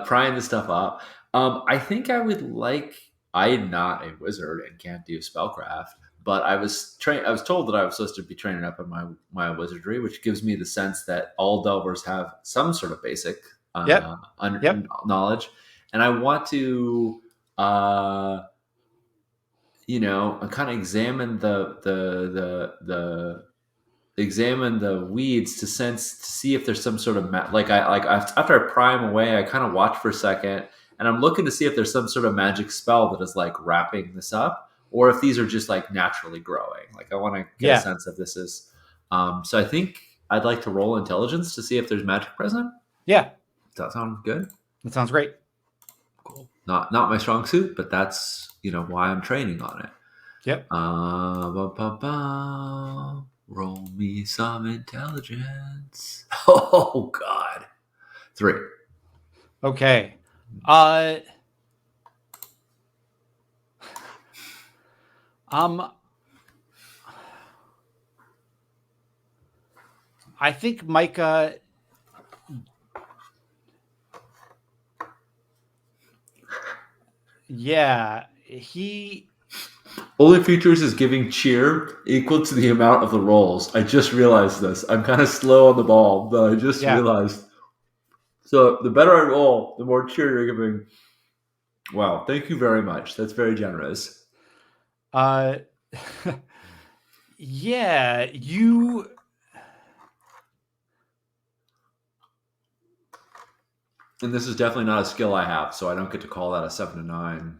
prying the stuff up. I think I would like. I'm not a wizard and can't do spellcraft, but I was trained. I was told that I was supposed to be training up in my wizardry, which gives me the sense that all delvers have some sort of basic Yep. Yep. knowledge, and I want to. Kind of examine examine the weeds to see if there's some sort of after I pry them away, I kind of watch for a second, and I'm looking to see if there's some sort of magic spell that is like wrapping this up, or if these are just like naturally growing. Like I want to get a Yeah. sense of this is. So I think I'd like to roll intelligence to see if there's magic present. Yeah. Does that sound good? That sounds great. Cool. Not my strong suit, but that's why I'm training on it. Yep. Roll me some intelligence. Oh God, 3. Okay. I think Micah. Yeah, he. Only features is giving cheer equal to the amount of the rolls. I just realized this. I'm kind of slow on the ball, but I just realized. So the better I roll, the more cheer you're giving. Wow, thank you very much. That's very generous. Yeah, you. And this is definitely not a skill I have, so I don't get to call that a 7 to 9.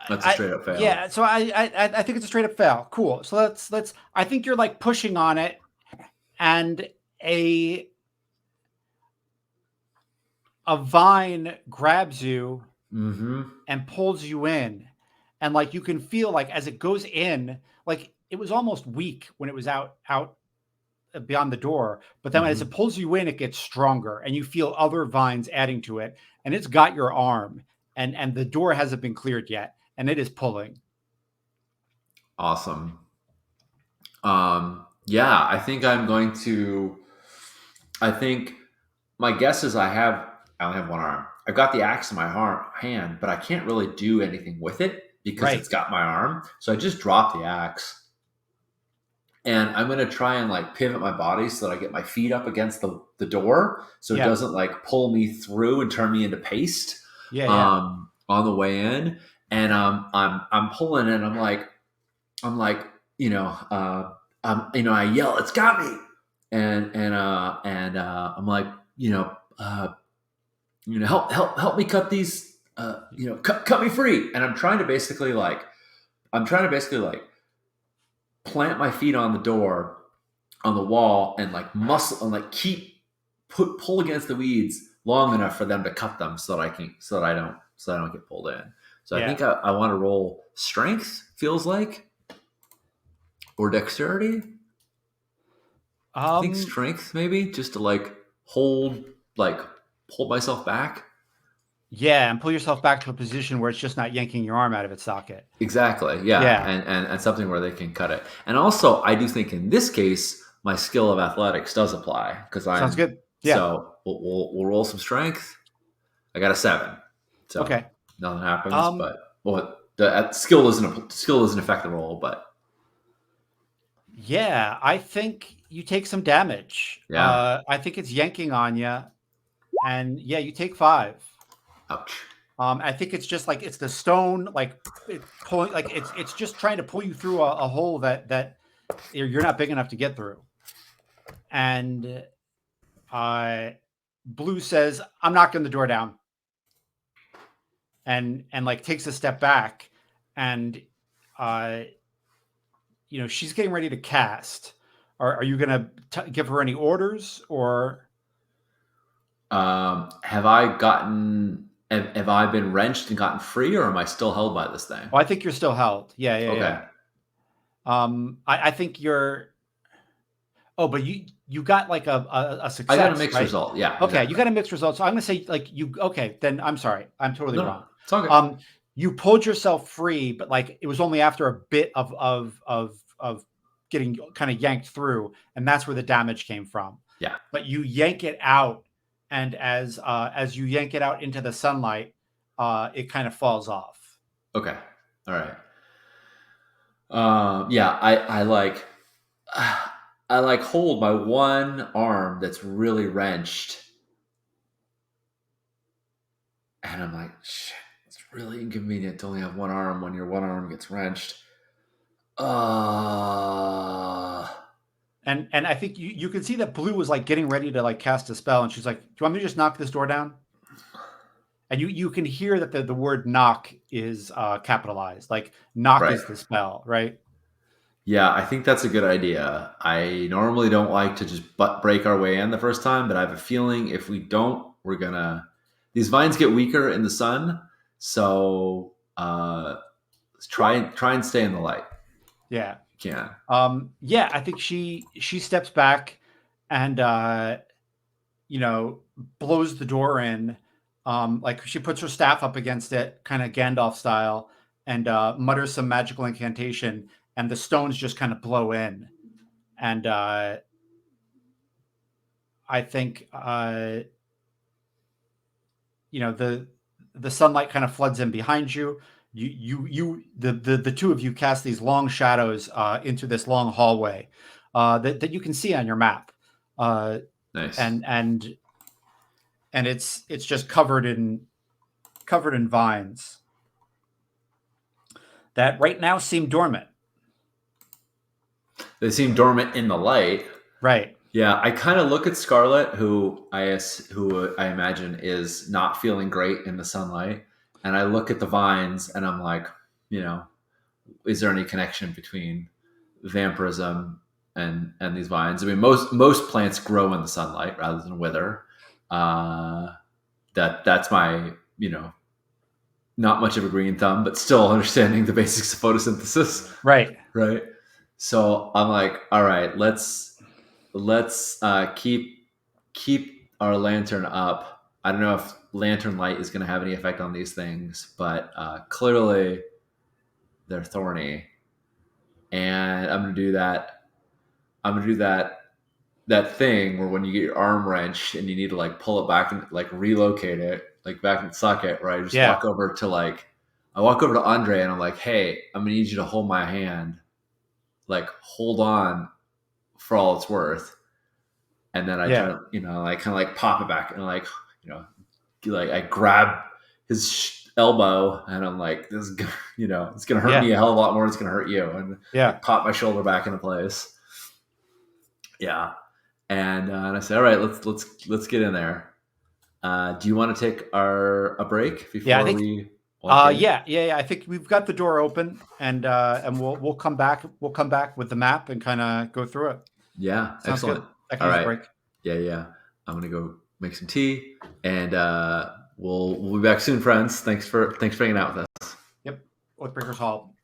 That's a straight up fail. Yeah, so I think it's a straight up fail. Cool. So let's. I think you're like pushing on it, and a vine grabs you and pulls you in, and like you can feel like as it goes in, like it was almost weak when it was out beyond the door, but then as it pulls you in, it gets stronger, and you feel other vines adding to it, and it's got your arm, and the door hasn't been cleared yet, and it is pulling. Awesome. Yeah, I think I'm going to. I think my guess is I only have one arm. I've got the axe in my hand, but I can't really do anything with it because it's got my arm. So I just drop the axe, and I'm going to try and like pivot my body so that I get my feet up against the door, so it doesn't like pull me through and turn me into paste. On the way in, and I'm pulling, and I'm like I yell, "It's got me!" and I'm like, help me cut these, cut me free. And I'm trying to basically like plant my feet on the door, on the wall, and like muscle and like pull against the weeds long enough for them to cut them so that I don't get pulled in. So I think I want to roll strength. Feels like. Or dexterity? I think Um, strength, maybe, just to hold, like hold myself back. yeah, and pull yourself back to a position where it's just not yanking your arm out of its socket. Exactly. Yeah, Yeah, and something where they can cut it. And also, I do think in this case, my skill of athletics does apply because sounds I'm. good. Yeah. So we'll roll some strength. I got a 7, so Okay. nothing happens. Um, But the skill doesn't affect the roll. But yeah, I think you take some damage. yeah, I think it's yanking on you, and yeah, you take 5. ouch. I think it's just like it's the stone, like it pulling, like it's just trying to pull you through a hole that you're not big enough to get through. And uh, Blue says, "I'm knocking the door down," and like takes a step back, and uh, she's getting ready to cast. Are you gonna give her any orders, or? Have I gotten? Have I been wrenched and gotten free, or am I still held by this thing? Oh, I think you're still held. Yeah, yeah, Okay, yeah. I think you're. Oh, but you got like a I got a success, mixed right? result. Yeah, Okay, you exactly. got a mixed result. So I'm gonna say like you. Okay, then I'm sorry. I'm totally No, no, wrong. it's all good. Um, you pulled yourself free, but like it was only after a bit of getting kind of yanked through, and that's where the damage came from. Yeah. But you yank it out, and as you yank it out into the sunlight, it kind of falls off. Okay. All right. Yeah, I like I like hold my one arm that's really wrenched, and I'm like, shit, it's really inconvenient to only have one arm when your one arm gets wrenched. Uh And I think you can see that Blue was like getting ready to like cast a spell, and she's like, "Do you want me to just knock this door down?" And you can hear that the word knock is capitalized. Like knock right. is the spell, right? Yeah, I think that's a good idea. I normally don't like to just butt break our way in the first time, but I have a feeling if we don't, we're gonna. These vines get weaker in the sun, so try and stay in the light. Yeah. You can. Yeah, I think she steps back and you know blows the door in. Like she puts her staff up against it, kind of Gandalf style, and mutters some magical incantation, and the stones just kind of blow in. And I think the sunlight kind of floods in behind you. The two of you cast these long shadows into this long hallway that you can see on your map, uh, Nice. and it's just covered in vines that right now seem dormant. They seem dormant in the light. Right. Yeah, I kind of look at Scarlet, who I imagine is not feeling great in the sunlight, and I look at the vines, and I'm like, you know, is there any connection between vampirism and these vines? I mean, most plants grow in the sunlight rather than wither. Uh, that's my not much of a green thumb, but still understanding the basics of photosynthesis, Right. right? So I'm like, all right, let's keep our lantern up. I don't know if lantern light is going to have any effect on these things, but clearly they're thorny, and I'm going to do that. I'm going to do that thing where when you get your arm wrenched and you need to like pull it back and like relocate it like back in the socket, right? I just Yeah. walk over to I walk over to Andre and I'm like, hey, I'm gonna need you to hold my hand, like hold on for all it's worth. And then I Yeah. turn, like kind of like pop it back and you know, like I grab his elbow and I'm like, this is, it's gonna hurt me Yeah. a hell of a lot more. Than it's gonna hurt you, and Yeah. like pop my shoulder back into place. Yeah, and I said, all right, let's get in there. Do you want to take a break Yeah. I before think. we walk in? Yeah. I think we've got the door open, and we'll come back. We'll come back with the map and kind of go through it. Yeah, Sounds excellent. good. I can All use a right. break. Yeah, yeah. I'm gonna go make some tea, and we'll be back soon, friends. Thanks for hanging out with us. Yep. Oathbreaker Hall.